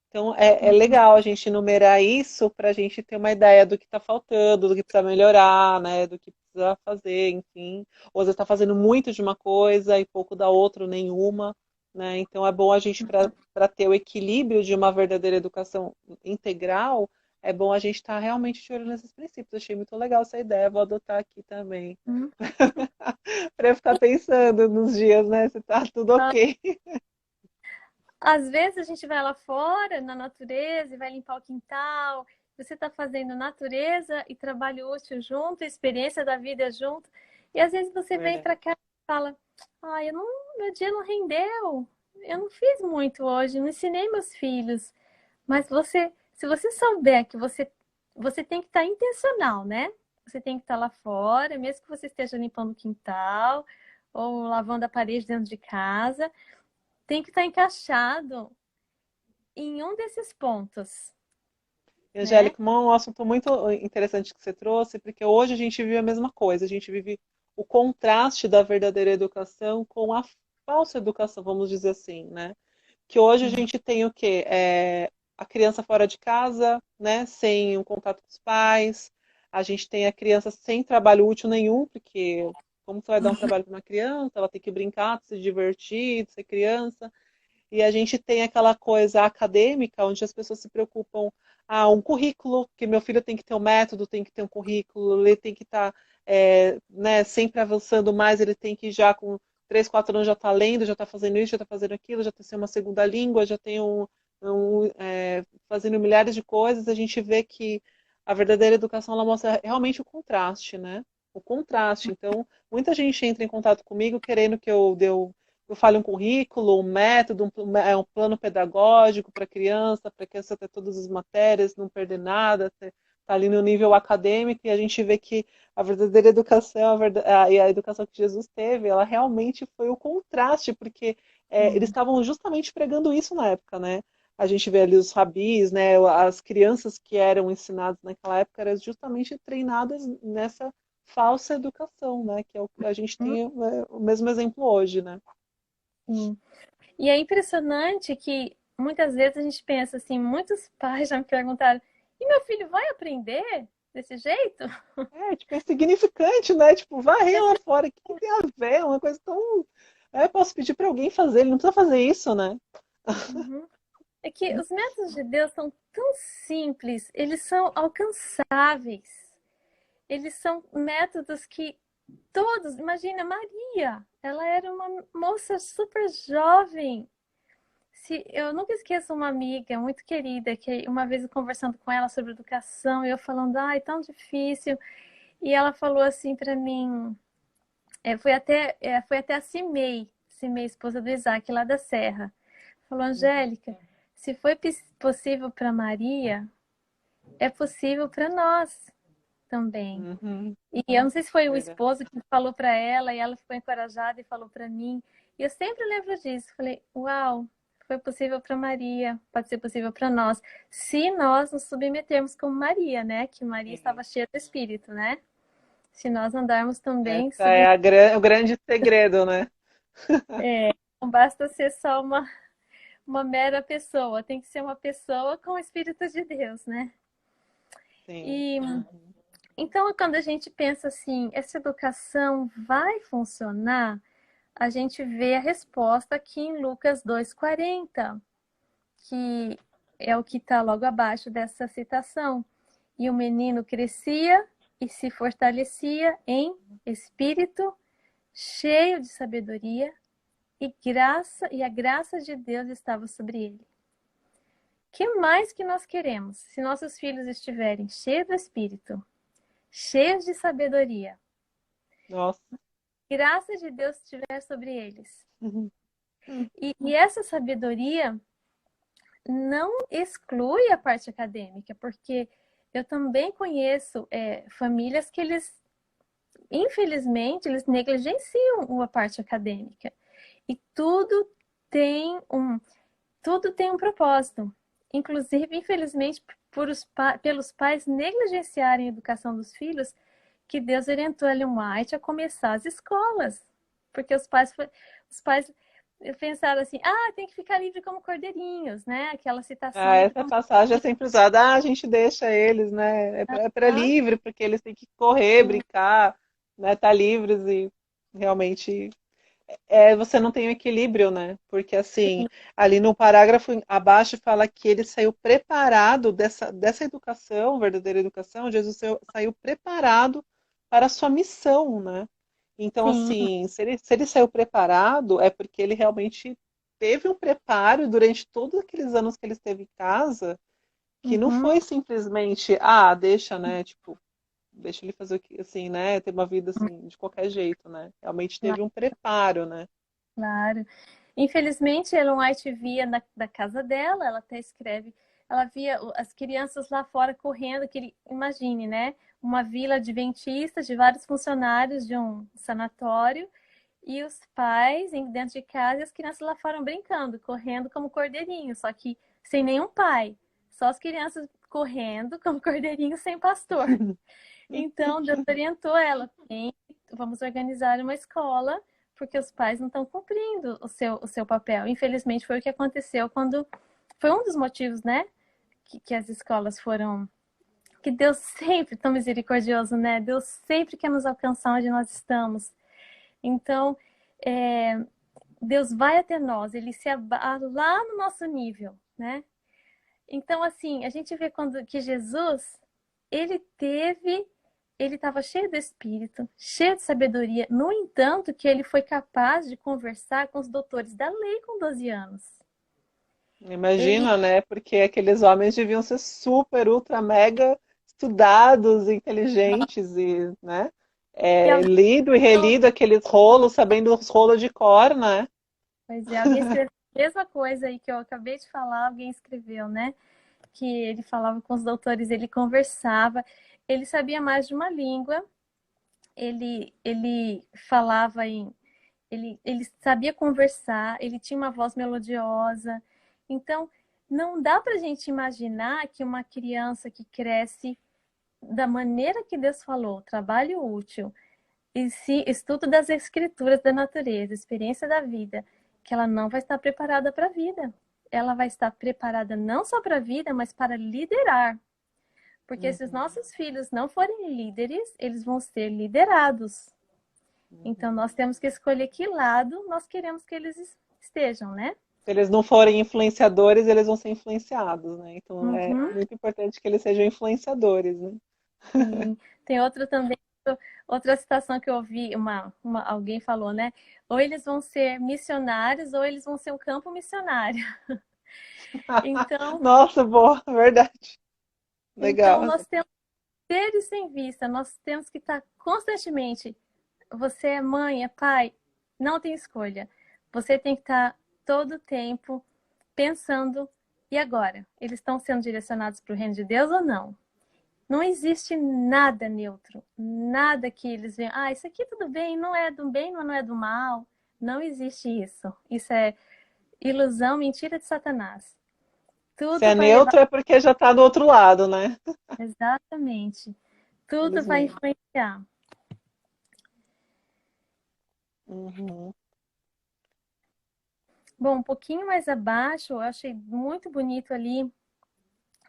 então é legal a gente enumerar isso para a gente ter uma ideia do que está faltando, do que precisa melhorar, né? Do que precisa fazer, enfim. Ou às vezes está fazendo muito de uma coisa e pouco da outra, ou nenhuma, né? Então é bom a gente, para ter o equilíbrio de uma verdadeira educação integral, é bom a gente estar realmente de olho nesses princípios. Achei muito legal essa ideia, vou adotar aqui também. Hum, Para eu ficar pensando nos dias, né? Se tá tudo ok. Às vezes a gente vai lá fora, na natureza, e vai limpar o quintal. Você está fazendo natureza e trabalho útil junto, experiência da vida junto. E às vezes você vem Verdade. para cá e fala: Ah, meu dia não rendeu. Eu não fiz muito hoje, não ensinei meus filhos. Mas se você souber que você tem que estar intencional, né? Você tem que estar lá fora, mesmo que você esteja limpando o quintal ou lavando a parede dentro de casa, tem que estar encaixado em um desses pontos, né? Angélica, um assunto muito interessante que você trouxe, porque hoje a gente vive a mesma coisa, a gente vive o contraste da verdadeira educação com a falsa educação, vamos dizer assim, né? Que hoje a gente tem o quê? A criança fora de casa, né? Sem um contato com os pais, a gente tem a criança sem trabalho útil nenhum, porque como você vai dar um trabalho para uma criança, ela tem que brincar, se divertir, ser criança. E a gente tem aquela coisa acadêmica, onde as pessoas se preocupam, um currículo, que meu filho tem que ter um método, tem que ter um currículo, ele tem que estar né, sempre avançando mais, ele tem que já com 3, 4 anos já estar lendo, já está fazendo isso, já está fazendo aquilo, já tem uma segunda língua, já tem fazendo milhares de coisas, a gente vê que a verdadeira educação ela mostra realmente o contraste, né? O contraste. Então, muita gente entra em contato comigo querendo que eu fale um currículo, um método, um plano pedagógico para a criança ter todas as matérias, não perder nada, estar ali no nível acadêmico, e a gente vê que a verdadeira educação, e a educação que Jesus teve, ela realmente foi o contraste, porque eles estavam justamente pregando isso na época, né? A gente vê ali os rabis, né? As crianças que eram ensinadas naquela época eram justamente treinadas nessa falsa educação, né? Que é o que a gente tem o mesmo exemplo hoje, né? Sim. E é impressionante que muitas vezes a gente pensa assim, muitos pais já me perguntaram, e meu filho vai aprender desse jeito? Tipo, é insignificante, né? Tipo, varrer lá fora, o que tem a ver? É uma coisa tão. Posso pedir para alguém fazer, ele não precisa fazer isso, né? Uhum. É que os métodos de Deus são tão simples, eles são alcançáveis. Eles são métodos que todos, imagina Maria, ela era uma moça super jovem. Eu nunca esqueço uma amiga muito querida que uma vez eu conversando com ela sobre educação e eu falando, ai, tão difícil. E ela falou assim para mim, foi até a Cimei, esposa do Isaac, lá da Serra. Falou, Uhum. Angélica, se foi possível para Maria, é possível para nós também. Uhum. E eu não sei se foi o Verdade. esposo que falou para ela e ela ficou encorajada e falou para mim. E eu sempre lembro disso. Falei, uau, foi possível para Maria, pode ser possível para nós, se nós nos submetermos como Maria, né? Que Maria É. estava cheia do Espírito, né? Se nós andarmos também Essa é o grande segredo, né? não basta ser só uma. uma mera pessoa, tem que ser uma pessoa com o Espírito de Deus, né? Sim. E então, quando a gente pensa assim, essa educação vai funcionar, a gente vê a resposta aqui em Lucas 2,40, que é o que está logo abaixo dessa citação. E o menino crescia e se fortalecia em espírito, cheio de sabedoria, e a graça de Deus estava sobre ele. Que mais que nós queremos? Se nossos filhos estiverem cheios do espírito, cheios de sabedoria, Nossa. graça de Deus estiver sobre eles. Uhum. E essa sabedoria não exclui a parte acadêmica, porque eu também conheço famílias que infelizmente, eles negligenciam a parte acadêmica. E tudo tem um propósito. Inclusive, infelizmente, pelos pais negligenciarem a educação dos filhos, que Deus orientou Ellen White a começar as escolas. Porque os pais pensaram assim, tem que ficar livre como cordeirinhos, né? Aquela citação Ah, livre essa como passagem é sempre usada. Ah, a gente deixa eles, né? É para cordeirinhos. livre, porque eles têm que correr, brincar, né? Tá livres e realmente você não tem o equilíbrio, né? Porque assim, ali no parágrafo abaixo fala que ele saiu preparado dessa educação, verdadeira educação, Jesus saiu preparado para a sua missão, né? Então, Sim, assim, se ele saiu preparado, é porque ele realmente teve um preparo durante todos aqueles anos que ele esteve em casa, que não uhum, foi simplesmente, deixa, né? Tipo, deixa ele fazer o que, assim, né? Ter uma vida assim, de qualquer jeito, né? Realmente teve um preparo, né? claro. Infelizmente, Ellen White via da casa dela, ela até escreve, ela via as crianças lá fora correndo, imagine, né? Uma vila adventista de vários funcionários de um sanatório e os pais dentro de casa e as crianças lá fora brincando, correndo como cordeirinhos, só que sem nenhum pai, só as crianças correndo como cordeirinhos sem pastor. Então, Deus orientou ela, vamos organizar uma escola, porque os pais não estão cumprindo o seu papel. Infelizmente, foi o que aconteceu quando. Foi um dos motivos, né? Que as escolas foram. Que Deus sempre tão misericordioso, né? Deus sempre quer nos alcançar onde nós estamos. Então, é, Deus vai até nós, ele se abala lá no nosso nível, né? Então, assim, a gente vê que Jesus, ele estava cheio do Espírito, cheio de sabedoria. No entanto, que ele foi capaz de conversar com os doutores da lei com 12 anos. Ele Imagina, né? Porque aqueles homens deviam ser super, ultra, mega estudados, inteligentes e, né? e alguém, Lido e relido aqueles rolos, sabendo os rolos de cor, né? pois é, alguém escreveu a mesma coisa aí que eu acabei de falar, alguém escreveu, né? Que ele falava com os doutores, ele conversava, ele sabia mais de uma língua, ele falava ele sabia conversar, ele tinha uma voz melodiosa. Então, não dá para a gente imaginar que uma criança que cresce da maneira que Deus falou, trabalho útil, estudo das escrituras da natureza, experiência da vida, que ela não vai estar preparada para a vida. Ela vai estar preparada não só para a vida, mas para liderar. Porque se os Uhum, nossos filhos não forem líderes, eles vão ser liderados. Então, uhum. nós temos que escolher que lado nós queremos que eles estejam, né? Se eles não forem influenciadores, eles vão ser influenciados, né? Então é Uhum, muito importante que eles sejam influenciadores, né? sim. Tem outro também, outra citação que eu ouvi, alguém falou, né? Ou eles vão ser missionários, ou eles vão ser um campo missionário. Então, Nossa, boa, verdade. então Legal. nós temos que ter isso em vista, nós temos que estar constantemente. Você é mãe, é pai, não tem escolha. Você tem que estar todo o tempo pensando, e agora? Eles estão sendo direcionados para o reino de Deus ou não? Não existe nada neutro, nada que eles veem, isso aqui tudo bem, não é do bem, não é do mal. Não existe isso. Isso é ilusão, mentira de Satanás. Se Tudo é vai levar. neutro é porque já está do outro lado, né? Exatamente. Tudo vai Felizmente. influenciar. Uhum. Bom, um pouquinho mais abaixo, eu achei muito bonito ali,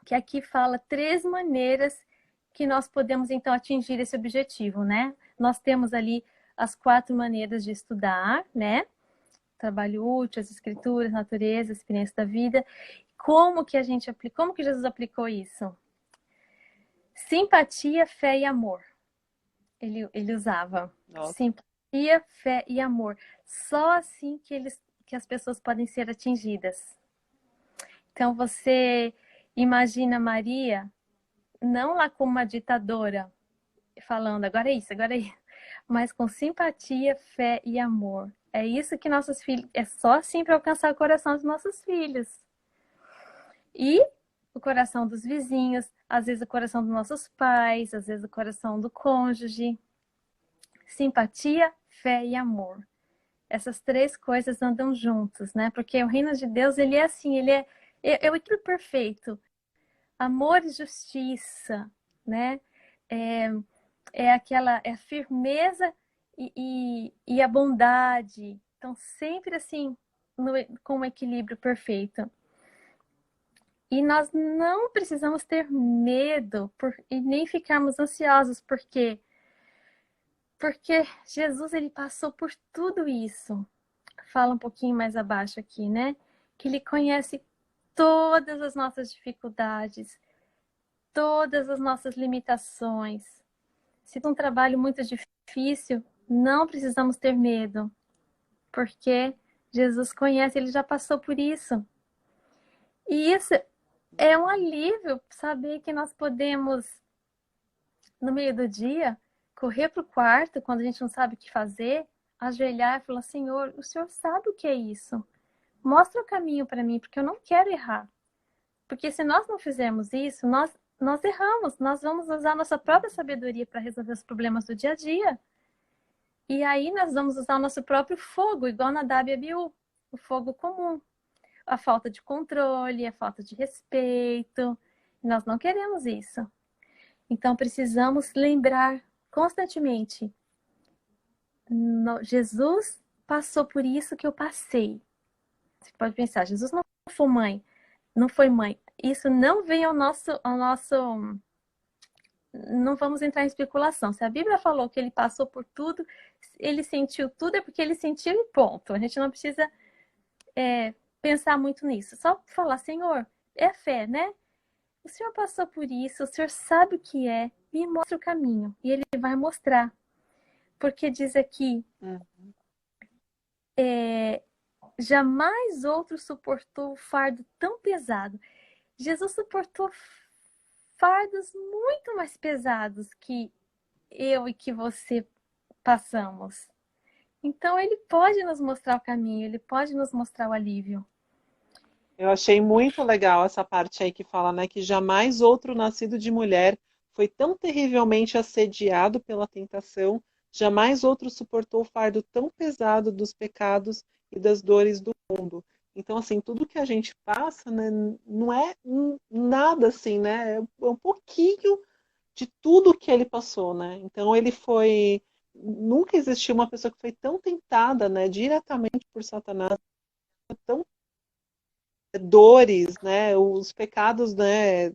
que aqui fala 3 maneiras que nós podemos, então, atingir esse objetivo, né? Nós temos ali as 4 maneiras de estudar, né? Trabalho útil, as escrituras, natureza, experiência da vida. Como que a gente aplica, como que Jesus aplicou isso? Simpatia, fé e amor. Ele usava Nossa. simpatia, fé e amor. Só assim que as pessoas podem ser atingidas. Então você imagina Maria não lá como uma ditadora, falando agora é isso, agora é isso, mas com simpatia, fé e amor. É isso que nossos filhos, é só assim para alcançar o coração dos nossos filhos. E o coração dos vizinhos, às vezes o coração dos nossos pais, às vezes o coração do cônjuge. Simpatia, fé e amor. Essas 3 coisas andam juntas, né? Porque o reino de Deus, ele é assim, é o equilíbrio perfeito. Amor e justiça, né? É, é a firmeza e a bondade. Então, sempre assim, com um equilíbrio perfeito. E nós não precisamos ter medo e nem ficarmos ansiosos, porque Jesus ele passou por tudo isso. Fala um pouquinho mais abaixo aqui, né? Que ele conhece todas as nossas dificuldades, todas as nossas limitações. Se for um trabalho muito difícil, não precisamos ter medo, porque Jesus conhece, ele já passou por isso. E isso é um alívio, saber que nós podemos, no meio do dia, correr para o quarto, quando a gente não sabe o que fazer, ajoelhar e falar: Senhor, o Senhor sabe o que é isso? Mostra o caminho para mim, porque eu não quero errar. Porque se nós não fizermos isso, nós erramos, nós vamos usar nossa própria sabedoria para resolver os problemas do dia a dia. E aí nós vamos usar o nosso próprio fogo, igual na Nadab e Abiú, o fogo comum. A falta de controle, a falta de respeito. Nós não queremos isso. Então precisamos lembrar constantemente: Jesus passou por isso que eu passei. Você pode pensar, Jesus não foi mãe, não foi mãe. Isso não vem ao nosso. Não vamos entrar em especulação. Se a Bíblia falou que ele passou por tudo, ele sentiu tudo, é porque ele sentiu e ponto. A gente não precisa pensar muito nisso. Só falar: Senhor, é fé, né? O Senhor passou por isso, o Senhor sabe o que é, me mostra o caminho. E ele vai mostrar. Porque diz aqui, Hum. jamais outro suportou o fardo tão pesado. Jesus suportou fardos muito mais pesados que eu e que você passamos. Então ele pode nos mostrar o caminho, ele pode nos mostrar o alívio. Eu achei muito legal essa parte aí que fala, né, que jamais outro nascido de mulher foi tão terrivelmente assediado pela tentação, jamais outro suportou o fardo tão pesado dos pecados e das dores do mundo. Então, assim, tudo que a gente passa, né, não é nada assim, né? É um pouquinho de tudo que ele passou, né? Então, ele foi. Nunca existiu uma pessoa que foi tão tentada, né, diretamente por Satanás, tão dores, né, os pecados, né,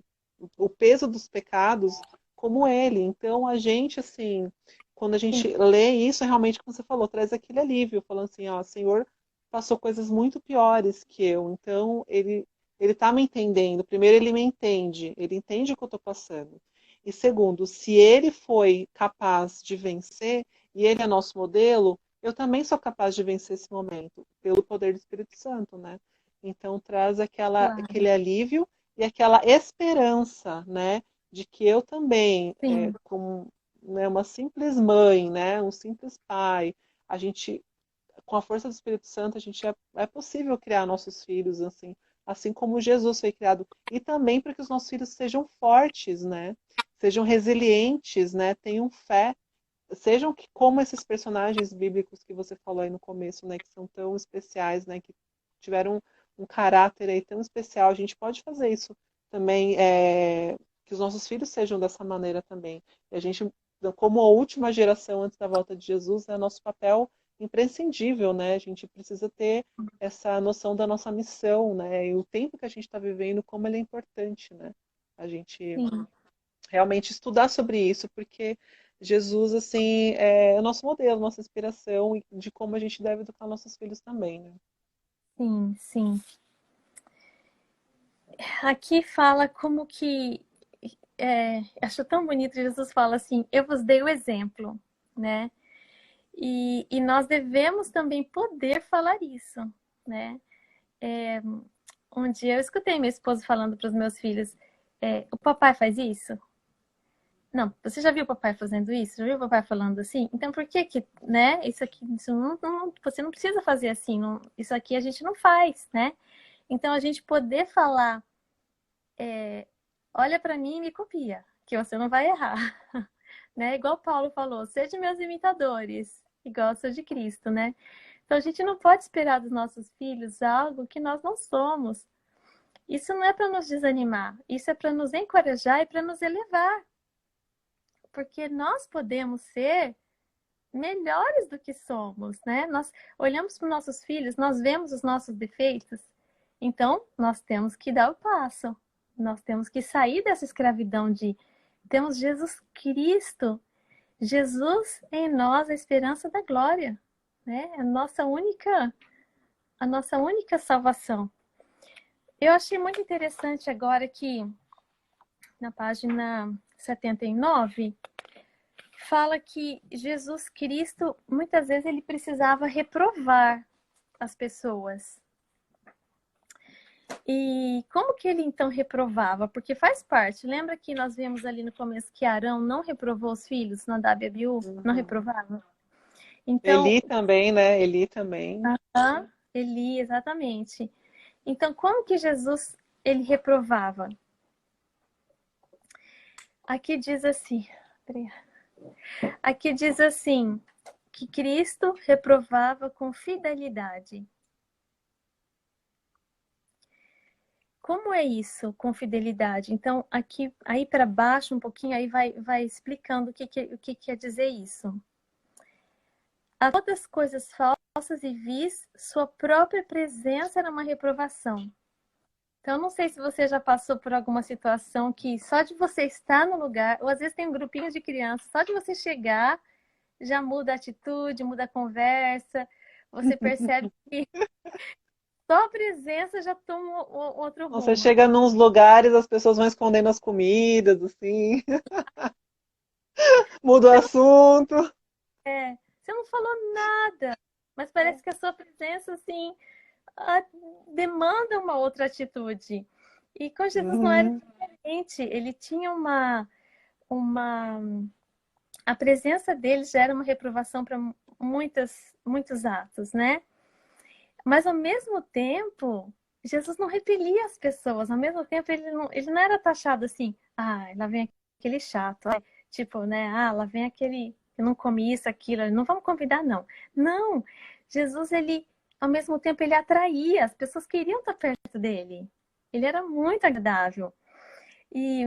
o peso dos pecados como ele. Então a gente assim, quando a Sim, gente lê isso, realmente como você falou, traz aquele alívio, falando assim, ó, o Senhor passou coisas muito piores que eu. Então ele tá me entendendo. Primeiro ele me entende, ele entende o que eu estou passando. E segundo, se ele foi capaz de vencer e ele é nosso modelo, eu também sou capaz de vencer esse momento pelo poder do Espírito Santo, né? Então traz claro. aquele alívio e aquela esperança, né, de que eu também, Sim, como né, uma simples mãe, né, um simples pai, a gente, com a força do Espírito Santo, a gente é possível criar nossos filhos assim, assim como Jesus foi criado, e também para que os nossos filhos sejam fortes, né, sejam resilientes, né, tenham fé, sejam como esses personagens bíblicos que você falou aí no começo, né, que são tão especiais, né, que tiveram um caráter aí tão especial. A gente pode fazer isso também, que os nossos filhos sejam dessa maneira também. E a gente, como a última geração antes da volta de Jesus, né, nosso papel imprescindível, né? A gente precisa ter essa noção da nossa missão, né? E o tempo que a gente está vivendo, como ele é importante, né? A gente Sim, realmente estudar sobre isso, porque Jesus, assim, é o nosso modelo, nossa inspiração e de como a gente deve educar nossos filhos também, né? sim, sim. Aqui fala como que acho tão bonito, Jesus fala assim, eu vos dei o exemplo, né? E nós devemos também poder falar isso, né? Um dia eu escutei meu esposo falando para os meus filhos, o papai faz isso? Não, você já viu o papai fazendo isso? Já viu o papai falando assim? Então por que que, né? Isso aqui, você não precisa fazer assim, isso aqui a gente não faz, né? Então a gente poder falar, olha para mim e me copia, que você não vai errar, né? Igual Paulo falou, sejam meus imitadores, igual eu sou de Cristo, né? Então a gente não pode esperar dos nossos filhos algo que nós não somos. Isso não é para nos desanimar, isso é para nos encorajar e para nos elevar, porque nós podemos ser melhores do que somos, né? Nós olhamos para os nossos filhos, nós vemos os nossos defeitos, então nós temos que dar o passo, nós temos que sair dessa escravidão de temos Jesus Cristo, Jesus em nós, a esperança da glória, né? A nossa única salvação. Eu achei muito interessante agora que na página 79 fala que Jesus Cristo, muitas vezes, ele precisava reprovar as pessoas. E como que ele então reprovava? Porque faz parte. Lembra que nós vimos ali no começo que Arão não reprovou os filhos, Nadab e Abiú? Não Uhum. reprovava? Então, Eli também, né? Eli também. Eli, exatamente. Então, como que Jesus ele reprovava? Aqui diz assim, aqui diz assim, que Cristo reprovava com fidelidade. Como é isso com fidelidade? Então, aqui, aí para baixo um pouquinho, aí vai explicando o que quer dizer isso. A todas coisas falsas e vis, sua própria presença era uma reprovação. Então, não sei se você já passou por alguma situação que só de você estar no lugar, ou às vezes tem um grupinho de crianças, só de você chegar, já muda a atitude, muda a conversa, você percebe que só a presença já toma outro Você rumo. chega nos lugares, as pessoas vão escondendo as comidas, assim, muda o assunto. Você não falou nada, mas parece que a sua presença, assim, demanda uma outra atitude. E com Jesus não era Uhum. diferente. Ele tinha uma... A presença dele já era uma reprovação para muitos atos, né? Mas ao mesmo tempo, Jesus não repelia as pessoas. Ao mesmo tempo, ele não era taxado assim, lá vem aquele chato. Ai, tipo, né? Lá vem aquele que não come isso, aquilo. Não vamos convidar, não. Não. Jesus, ele, ao mesmo tempo, ele atraía. As pessoas queriam estar perto dele. Ele era muito agradável. E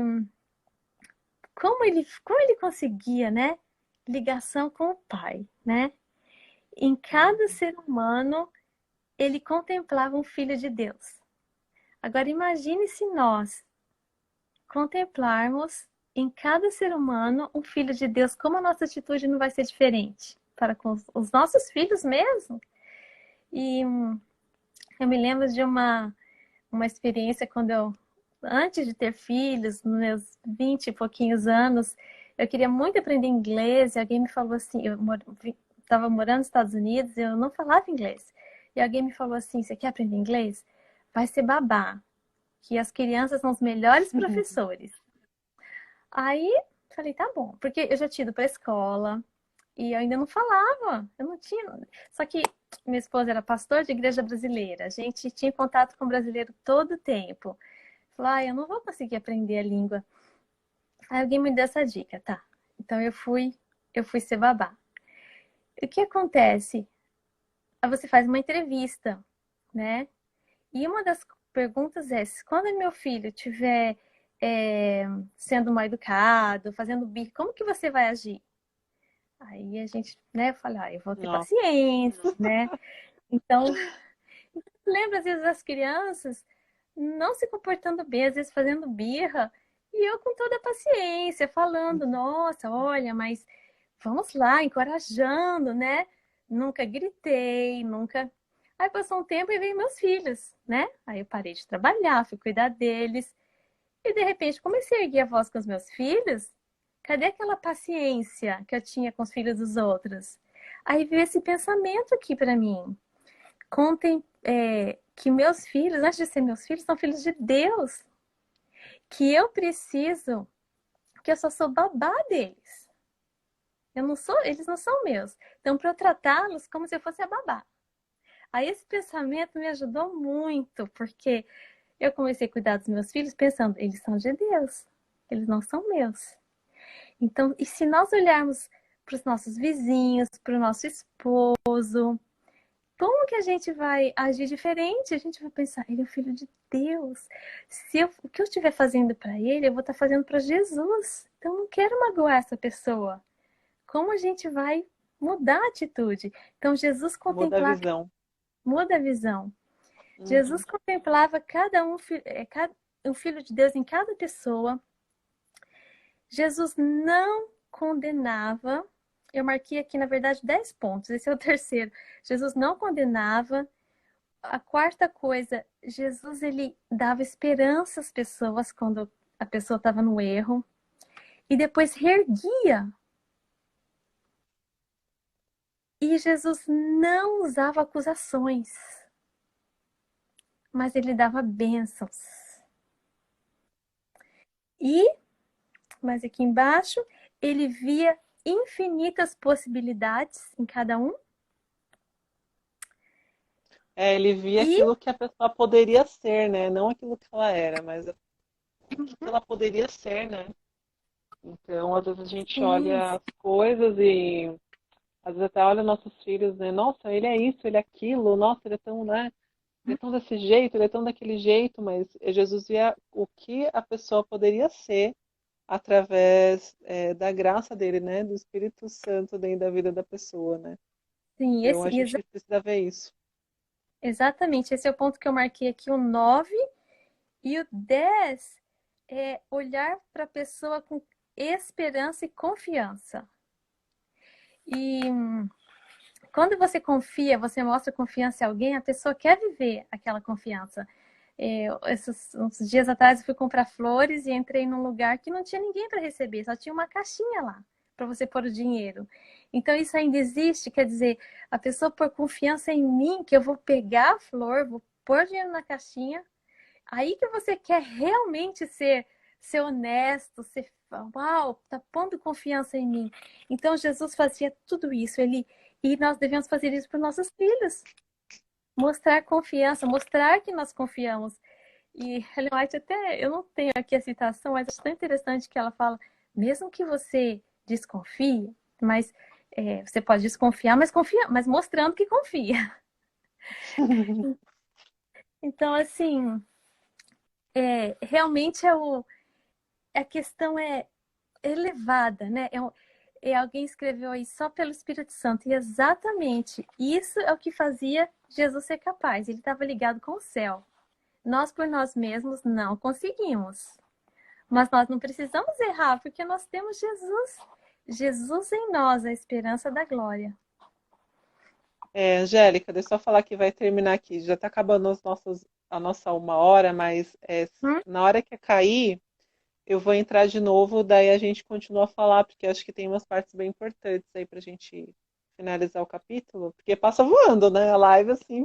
como ele conseguia, né? Ligação com o Pai, né? Em cada ser humano, ele contemplava um filho de Deus. Agora imagine se nós contemplarmos em cada ser humano um filho de Deus, como a nossa atitude não vai ser diferente para com os nossos filhos mesmo. E eu me lembro de uma experiência quando antes de ter filhos, nos meus 20 e pouquinhos anos, eu queria muito aprender inglês e alguém me falou assim, eu estava morando nos Estados Unidos e eu não falava inglês. E alguém me falou assim, você quer aprender inglês? Vai ser babá, que as crianças são os melhores professores. Aí falei, tá bom, porque eu já tinha ido para a escola e eu ainda não falava, eu não tinha. Só que minha esposa era pastor de igreja brasileira, a gente tinha contato com brasileiro todo o tempo. Falei, eu não vou conseguir aprender a língua. Aí alguém me deu essa dica, tá? Então eu fui ser babá. O que acontece? Aí você faz uma entrevista, né? E uma das perguntas é: quando meu filho estiver sendo mal educado, fazendo birra, como que você vai agir? Aí a gente, né, fala, eu vou ter Nossa. paciência, né? Então, lembra às vezes as crianças não se comportando bem, às vezes fazendo birra, e eu com toda a paciência, falando, nossa, olha, mas vamos lá, encorajando, né? Nunca gritei, nunca. Aí passou um tempo e veio meus filhos, né? Aí eu parei de trabalhar, fui cuidar deles. E de repente comecei a erguer a voz com os meus filhos. Cadê aquela paciência que eu tinha com os filhos dos outros? Aí veio esse pensamento aqui para mim. Contem que meus filhos, antes de ser meus filhos, são filhos de Deus. Que eu preciso, que eu só sou babá deles. Eu não sou, eles não são meus. Então, para eu tratá-los como se eu fosse a babá. Aí esse pensamento me ajudou muito, porque eu comecei a cuidar dos meus filhos pensando, eles são de Deus, eles não são meus. Então, e se nós olharmos para os nossos vizinhos, para o nosso esposo, como que a gente vai agir diferente? A gente vai pensar, ele é o filho de Deus. Se eu, o que eu estiver fazendo para ele, eu vou estar fazendo para Jesus. Então, eu não quero magoar essa pessoa. Como a gente vai mudar a atitude? Então, Jesus Muda a contemplava, visão. muda a visão. Jesus Uhum. contemplava cada um, um filho de Deus em cada pessoa. Jesus não condenava. Eu marquei aqui, na verdade, 10 pontos. Esse é o terceiro. Jesus não condenava. A quarta coisa, Jesus ele dava esperança às pessoas quando a pessoa estava no erro. E depois reerguia. E Jesus não usava acusações, mas ele dava bênçãos. E, mas aqui embaixo, ele via infinitas possibilidades em cada um. É, ele via E aquilo que a pessoa poderia ser, né? Não aquilo que ela era, mas o que ela poderia ser, né? Então, às vezes a gente sim, olha as coisas e às vezes até olha nossos filhos, né? Nossa, ele é isso, ele é aquilo, nossa, ele é tão, né? Ele é tão desse jeito, ele é tão daquele jeito, mas Jesus via o que a pessoa poderia ser através da graça dele, né? Do Espírito Santo dentro da vida da pessoa, né? sim, Então a gente precisa ver isso. exatamente. Esse é o ponto que eu marquei aqui, o 9. E o 10 é olhar para a pessoa com esperança e confiança. E quando você confia, você mostra confiança em alguém, a pessoa quer viver aquela confiança. Uns dias atrás eu fui comprar flores e entrei num lugar que não tinha ninguém para receber, só tinha uma caixinha lá para você pôr o dinheiro. Então isso ainda existe, quer dizer, a pessoa pôr confiança em mim, que eu vou pegar a flor, vou pôr dinheiro na caixinha. Aí que você quer realmente ser honesto, ser, uau, tá pondo confiança em mim. Então Jesus fazia tudo isso, e nós devemos fazer isso para nossos filhos. Mostrar confiança, mostrar que nós confiamos. E Ellen White até, eu não tenho aqui a citação, mas acho tão interessante que ela fala, mesmo que você desconfie, mas você pode desconfiar, mas confia, mas mostrando que confia. Então, assim, realmente a questão é elevada, né? Alguém escreveu aí só pelo Espírito Santo. E exatamente isso é o que fazia Jesus ser capaz. Ele estava ligado com o céu. Nós, por nós mesmos, não conseguimos. Mas nós não precisamos errar, porque nós temos Jesus. Jesus em nós, a esperança da glória. Angélica, deixa eu só falar que vai terminar aqui. Já está acabando a nossa 1 hora, mas Hum? na hora que cair, eu vou entrar de novo, daí a gente continua a falar, porque acho que tem umas partes bem importantes aí para a gente finalizar o capítulo, porque passa voando, né? A live assim,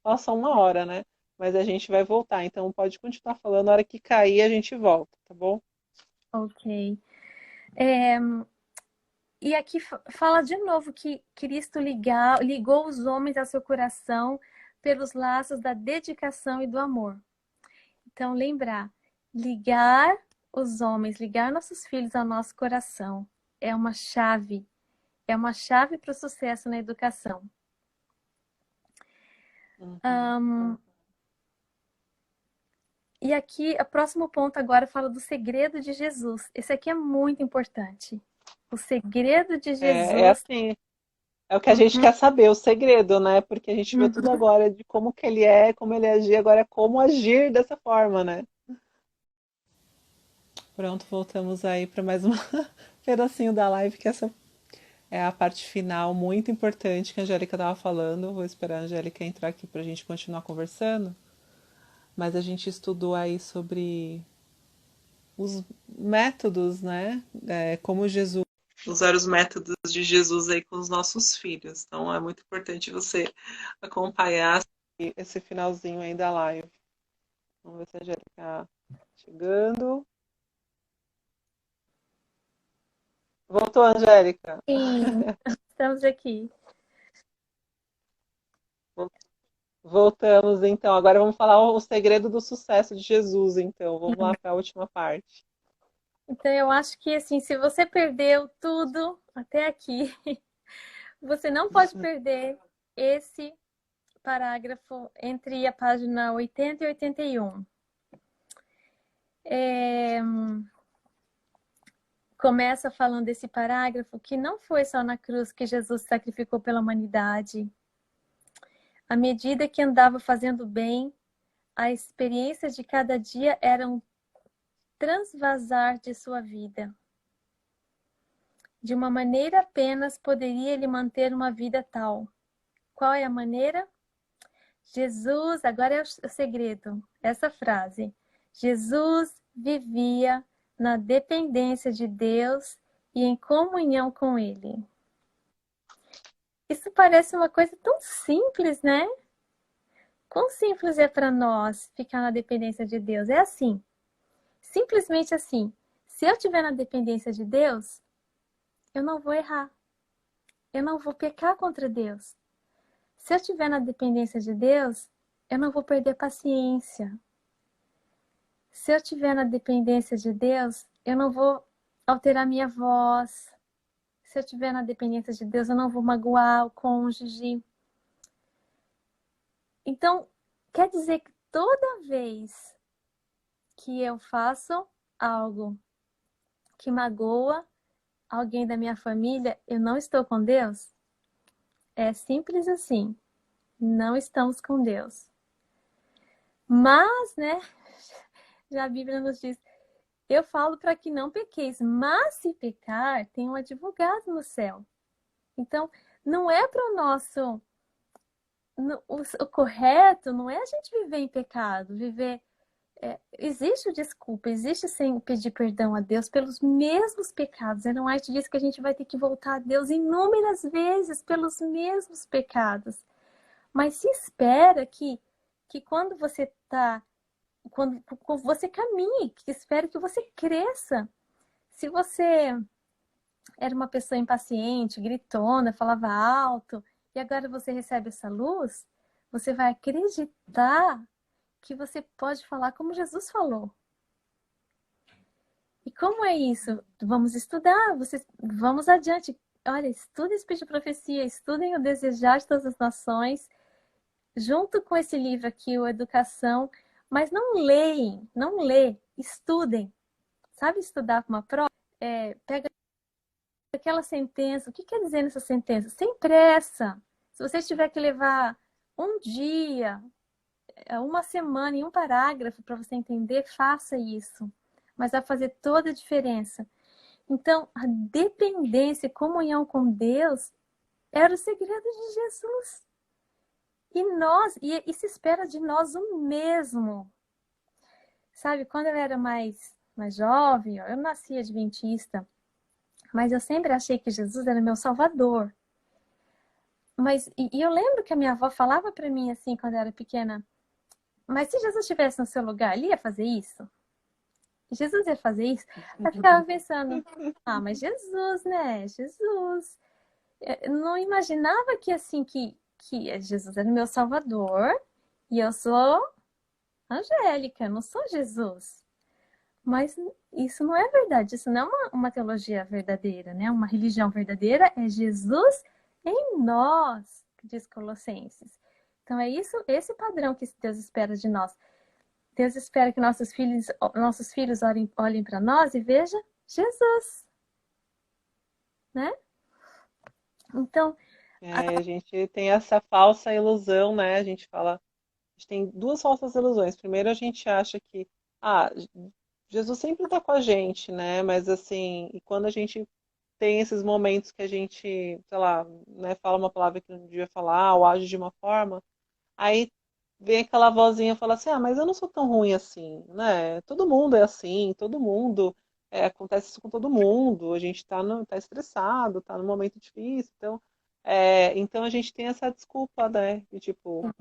passa 1 hora, né? Mas a gente vai voltar, então pode continuar falando, na hora que cair a gente volta, tá bom? Ok. É, e aqui fala de novo que Cristo ligou os homens ao seu coração pelos laços da dedicação e do amor. Então, lembrar, ligar os homens, ligar nossos filhos ao nosso coração é uma chave para o sucesso na educação. Uhum. E aqui, o próximo ponto agora fala do segredo de Jesus. Esse aqui é muito importante. O segredo de É Jesus. assim, é o que a gente Uhum, quer saber, o segredo, né? Porque a gente viu tudo uhum. agora de como que ele é, como ele agir, agora é como agir dessa forma, né? Pronto, voltamos aí para mais um pedacinho da live, que essa é a parte final muito importante que a Angélica estava falando. Vou esperar a Angélica entrar aqui para a gente continuar conversando. Mas a gente estudou aí sobre os métodos, né? Como Jesus usar os métodos de Jesus aí com os nossos filhos. Então é muito importante você acompanhar esse finalzinho aí da live. Vamos ver se a Angélica está chegando. Voltou, Angélica. Sim, estamos aqui. Voltamos então. Agora vamos falar o segredo do sucesso de Jesus, então. Vamos lá para a última parte. Então, eu acho que, assim, se você perdeu tudo até aqui, você não pode perder esse parágrafo entre a página 80 e 81. É, começa falando desse parágrafo que não foi só na cruz que Jesus sacrificou pela humanidade. À medida que andava fazendo bem, a experiência de cada dia era um transvasar de sua vida. De uma maneira apenas poderia ele manter uma vida tal. Qual é a maneira? Jesus, agora é o segredo, essa frase. Jesus vivia na dependência de Deus e em comunhão com Ele. Isso parece uma coisa tão simples, né? Quão simples é para nós ficar na dependência de Deus? É assim, simplesmente assim. Se eu estiver na dependência de Deus, eu não vou errar. Eu não vou pecar contra Deus. Se eu estiver na dependência de Deus, eu não vou perder paciência. Se eu estiver na dependência de Deus, eu não vou alterar minha voz. Se eu estiver na dependência de Deus, eu não vou magoar o cônjuge. Então, quer dizer que toda vez que eu faço algo que magoa alguém da minha família, eu não estou com Deus? É simples assim. Não estamos com Deus. Mas, né, já a Bíblia nos diz, eu falo para que não pequeis, mas se pecar, tem um advogado no céu. Então, não é para o nosso. O correto não é a gente viver em pecado, viver. Existe o desculpa, existe sem pedir perdão a Deus pelos mesmos pecados. Ellen White diz que a gente vai ter que voltar a Deus inúmeras vezes pelos mesmos pecados. Mas se espera que quando você está. Quando você caminhe, que espere que você cresça. Se você era uma pessoa impaciente, gritona, falava alto, e agora você recebe essa luz, você vai acreditar que você pode falar como Jesus falou. E como é isso? Vamos estudar, vamos adiante. Olha, estudem Espírito de Profecia, estudem o Desejar de Todas as Nações, junto com esse livro aqui, o Educação, mas não leem, não lê, estudem. Sabe estudar para uma prova? Pega aquela sentença, o que quer dizer nessa sentença? Sem pressa. Se você tiver que levar um dia, uma semana em um parágrafo para você entender, faça isso. Mas vai fazer toda a diferença. Então, a dependência e comunhão com Deus era o segredo de Jesus. E se espera de nós o mesmo. Sabe, quando eu era mais jovem, eu nasci adventista, mas eu sempre achei que Jesus era meu salvador. E eu lembro que a minha avó falava para mim assim, quando eu era pequena, mas se Jesus estivesse no seu lugar, ele ia fazer isso? Jesus ia fazer isso? Eu ficava pensando, mas Jesus, né? Jesus. Eu não imaginava que assim, que Jesus era o meu salvador e eu sou Angélica, eu não sou Jesus. Mas isso não é verdade, isso não é uma teologia verdadeira, né? Uma religião verdadeira é Jesus em nós, diz Colossenses. Então é isso, esse padrão que Deus espera de nós. Deus espera que nossos filhos olhem para nós e vejam Jesus. né? Então, É, a gente tem essa falsa ilusão, né? A gente fala, a gente tem duas falsas ilusões. Primeiro, a gente acha que, ah, Jesus sempre está com a gente, né? Mas assim, e quando a gente tem esses momentos que a gente, sei lá, né, fala uma palavra que não devia falar, ou age de uma forma, aí vem aquela vozinha e fala assim, ah, mas eu não sou tão ruim assim, né? Todo mundo é assim, todo mundo, acontece isso com todo mundo, a gente tá, tá estressado, tá num momento difícil, então, então a gente tem essa desculpa, né? De tipo,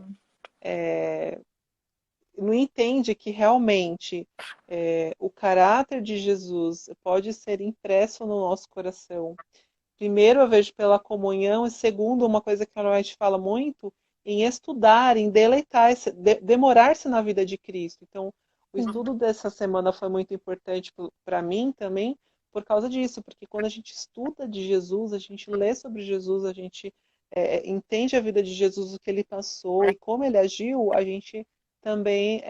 não entende que realmente o caráter de Jesus pode ser impresso no nosso coração. Primeiro, eu vejo pela comunhão, e segundo, uma coisa que a Noite fala muito, em estudar, em deleitar-se, demorar-se na vida de Cristo. Então, o sim, estudo dessa semana foi muito importante para mim também, por causa disso, porque quando a gente estuda de Jesus, a gente lê sobre Jesus, a gente entende a vida de Jesus, o que ele passou e como ele agiu, a gente também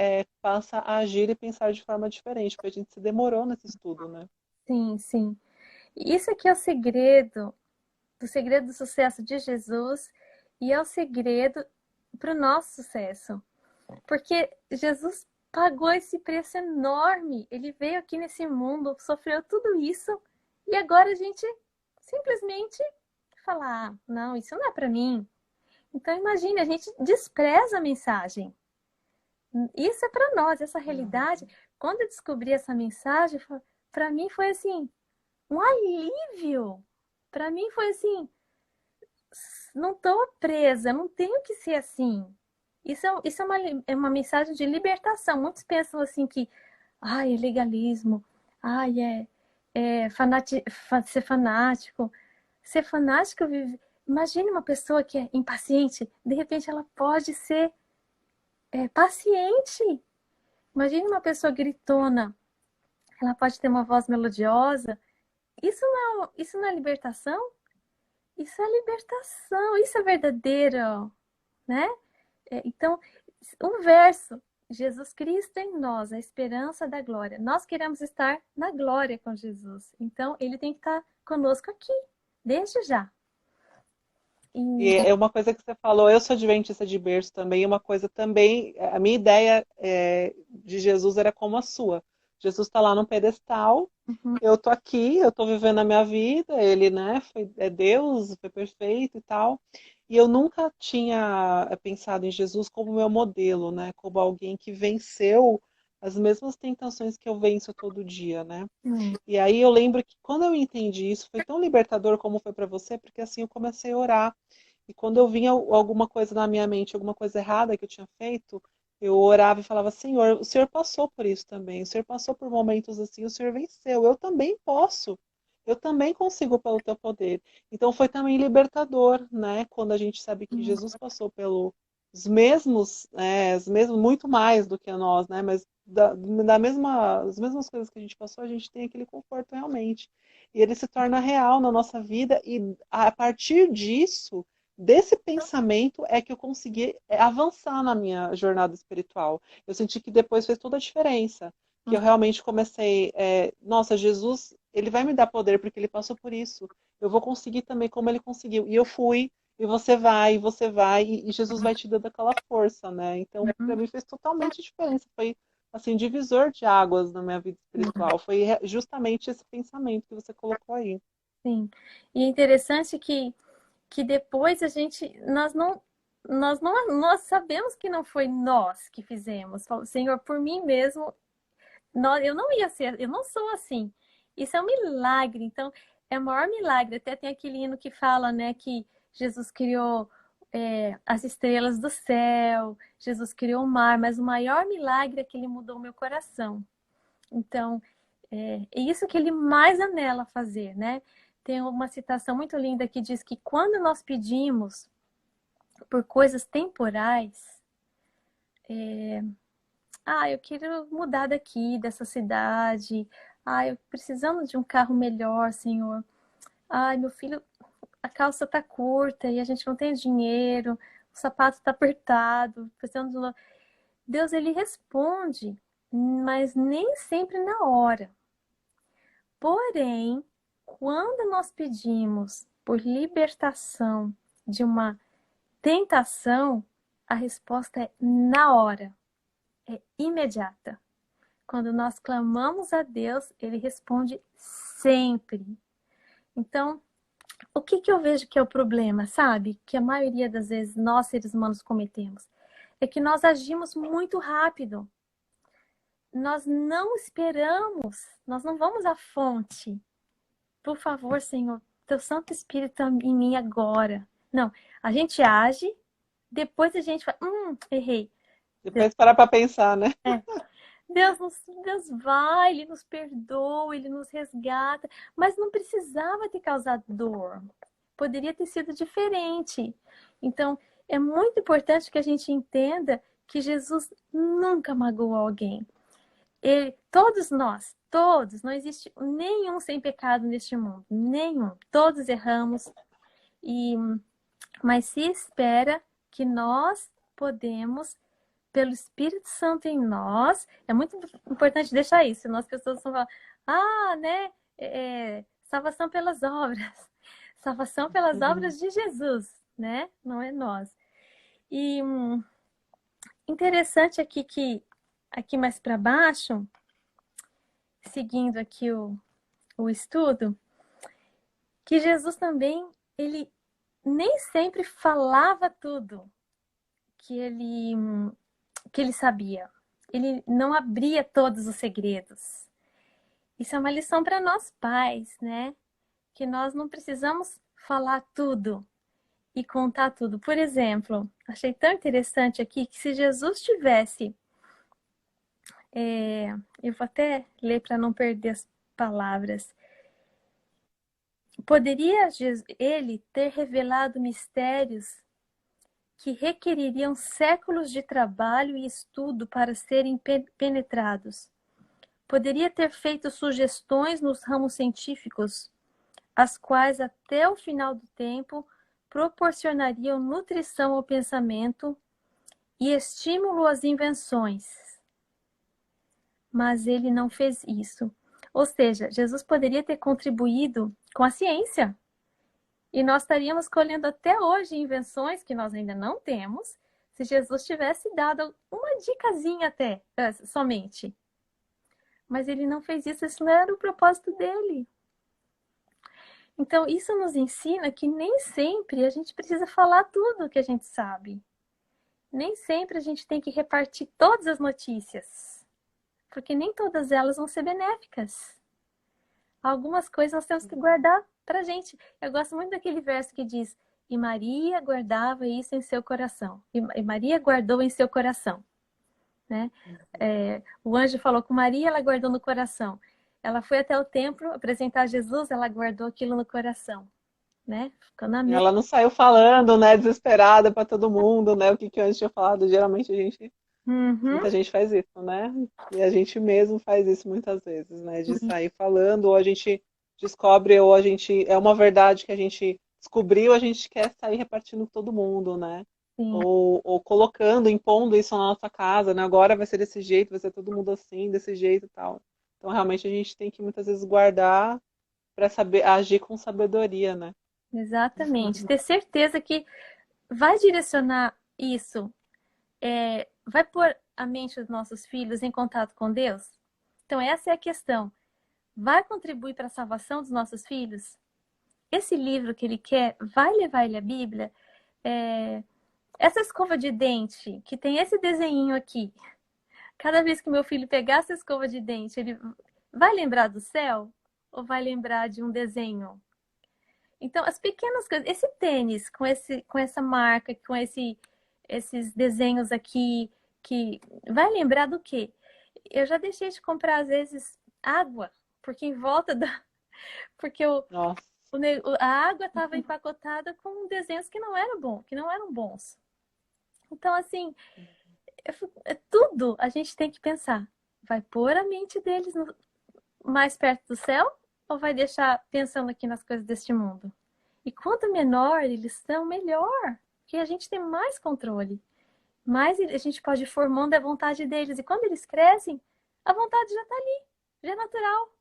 passa a agir e pensar de forma diferente, porque a gente se demorou nesse estudo, né? sim, sim. Isso aqui é o segredo do sucesso de Jesus e é o segredo para o nosso sucesso. Porque Jesus pagou esse preço enorme. Ele veio aqui nesse mundo, sofreu tudo isso e agora a gente simplesmente fala: ah, não, isso não é para mim. Então imagine, a gente despreza a mensagem. Isso é para nós, essa realidade. Uhum. Quando eu descobri essa mensagem, para mim foi assim, um alívio. Para mim foi assim, não estou presa, não tenho que ser assim. É uma mensagem de libertação. Muitos pensam assim que, ai, é legalismo, ai, ser fanático. Ser fanático, imagine uma pessoa que é impaciente, de repente ela pode ser paciente. Imagine uma pessoa gritona, ela pode ter uma voz melodiosa. Isso não é libertação? Isso é libertação, isso é verdadeiro, né? Então, o verso, Jesus Cristo em nós, a esperança da glória. Nós queremos estar na glória com Jesus. Então, ele tem que estar conosco aqui, desde já. E E, é uma coisa que você falou, eu sou adventista de berço também, uma coisa também, a minha ideia de Jesus era como a sua. Jesus está lá no pedestal, uhum, eu tô aqui, eu tô vivendo a minha vida, ele, né, é Deus, foi perfeito e tal. E eu nunca tinha pensado em Jesus como meu modelo, né, como alguém que venceu as mesmas tentações que eu venço todo dia, né? E aí eu lembro que quando eu entendi isso, foi tão libertador como foi para você, porque assim eu comecei a orar. E quando eu vinha alguma coisa na minha mente, alguma coisa errada que eu tinha feito, eu orava e falava: Senhor, o Senhor passou por isso também, o Senhor passou por momentos assim, o Senhor venceu, eu também posso, eu também consigo pelo teu poder. Então foi também libertador, né? Quando a gente sabe que Jesus passou pelos mesmos, os mesmos, muito mais do que nós, né? Mas da mesma, as mesmas coisas que a gente passou, a gente tem aquele conforto realmente. E ele se torna real na nossa vida, e a partir disso desse pensamento é que eu consegui avançar na minha jornada espiritual. Eu senti que depois fez toda a diferença. Que eu realmente comecei, nossa, Jesus, ele vai me dar poder porque ele passou por isso. Eu vou conseguir também como ele conseguiu. E eu fui, e você vai, e Jesus vai te dando aquela força, né? Então, para uhum, mim fez totalmente diferença. Foi assim, divisor de águas na minha vida uhum, espiritual. Foi justamente esse pensamento que você colocou aí. sim. E é interessante que depois nós sabemos que não foi nós que fizemos. Senhor, por mim mesmo, eu não ia ser, eu não sou assim. Isso é um milagre. Então, é o maior milagre. Até tem aquele hino que fala, né, que Jesus criou as estrelas do céu, Jesus criou o mar, mas o maior milagre é que ele mudou o meu coração. Então, é isso que ele mais anela fazer, né? Tem uma citação muito linda que diz que quando nós pedimos por coisas temporais, eu quero mudar daqui, dessa cidade. Eu precisando de um carro melhor, Senhor. Meu filho, a calça tá curta e a gente não tem dinheiro, o sapato tá apertado, precisando de Deus, ele responde, mas nem sempre na hora. Porém, quando nós pedimos por libertação de uma tentação, a resposta é na hora, é imediata. Quando nós clamamos a Deus, Ele responde sempre. Então, o que eu vejo que é o problema, sabe? Que a maioria das vezes nós, seres humanos, cometemos. É que nós agimos muito rápido. Nós não esperamos, nós não vamos à fonte. Por favor, Senhor, Teu Santo Espírito em mim agora. Não, a gente age, depois a gente fala, errei. Depois parar para pensar, né? Deus vai, Ele nos perdoa, Ele nos resgata, mas não precisava ter causado dor. Poderia ter sido diferente. Então, é muito importante que a gente entenda que Jesus nunca magoou alguém. Todos nós, todos, não existe nenhum sem pecado neste mundo, nenhum. Todos erramos, mas se espera que nós podemos, pelo Espírito Santo em nós, é muito importante deixar isso, senão as pessoas vão falar, né, salvação pelas obras. Salvação pelas obras de Jesus, né? Não é nós. E interessante aqui que, aqui mais para baixo, seguindo aqui o estudo, que Jesus também, ele nem sempre falava tudo que ele sabia. Ele não abria todos os segredos. Isso é uma lição para nós pais, né? Que nós não precisamos falar tudo e contar tudo. Por exemplo, achei tão interessante aqui que se Jesus tivesse... eu vou até ler para não perder as palavras. Poderia ele ter revelado mistérios que requereriam séculos de trabalho e estudo para serem penetrados. Poderia ter feito sugestões nos ramos científicos, as quais até o final do tempo proporcionariam nutrição ao pensamento e estímulo às invenções. Mas ele não fez isso. Ou seja, Jesus poderia ter contribuído com a ciência. E nós estaríamos colhendo até hoje invenções que nós ainda não temos, se Jesus tivesse dado uma dicasinha até, somente. Mas ele não fez isso, isso não era o propósito dele. Então, isso nos ensina que nem sempre a gente precisa falar tudo o que a gente sabe. Nem sempre a gente tem que repartir todas as notícias, porque nem todas elas vão ser benéficas. Algumas coisas nós temos que guardar pra gente. Eu gosto muito daquele verso que diz: e Maria guardava isso em seu coração. E Maria guardou em seu coração. Né? O anjo falou com Maria, ela guardou no coração. Ela foi até o templo apresentar Jesus, ela guardou aquilo no coração. Né? Ficou na mente. Ela não saiu falando, né, desesperada para todo mundo, né, o que eu antes tinha falado. Geralmente muita gente faz isso, né? E a gente mesmo faz isso muitas vezes, né? De sair falando, ou a gente descobre, ou a gente é uma verdade que a gente descobriu, a gente quer sair repartindo com todo mundo, né? Ou colocando, impondo isso na nossa casa, né? Agora vai ser desse jeito, vai ser todo mundo assim, desse jeito e tal. Então realmente a gente tem que muitas vezes guardar para saber agir com sabedoria, né? Exatamente. Ter certeza que vai direcionar isso, vai pôr a mente dos nossos filhos em contato com Deus? Então essa é a questão. Vai contribuir para a salvação dos nossos filhos? Esse livro que ele quer vai levar ele à Bíblia? Essa escova de dente, que tem esse desenho aqui, cada vez que meu filho pegar essa escova de dente, ele vai lembrar do céu? Ou vai lembrar de um desenho? Então, as pequenas coisas, esse tênis com essa marca, com esses desenhos aqui, que vai lembrar do quê? Eu já deixei de comprar, às vezes, água, porque em volta da... Porque a água estava empacotada com desenhos que não eram bons. Então, assim, tudo a gente tem que pensar. Vai pôr a mente deles mais perto do céu ou vai deixar pensando aqui nas coisas deste mundo? E quanto menor eles são, melhor. Porque a gente tem mais controle. Mais a gente pode ir formando a vontade deles. E quando eles crescem, a vontade já está ali. Já é natural.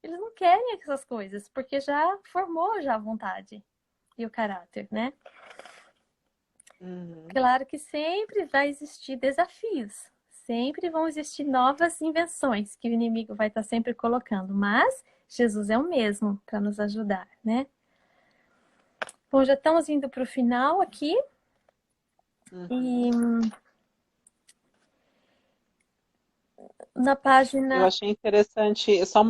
Eles não querem essas coisas, porque já formou já a vontade e o caráter, né? Uhum. Claro que sempre vai existir desafios, sempre vão existir novas invenções que o inimigo vai estar sempre colocando, mas Jesus é o mesmo para nos ajudar, né? Bom, já estamos indo para o final aqui Uhum. e na Eu página, achei interessante, só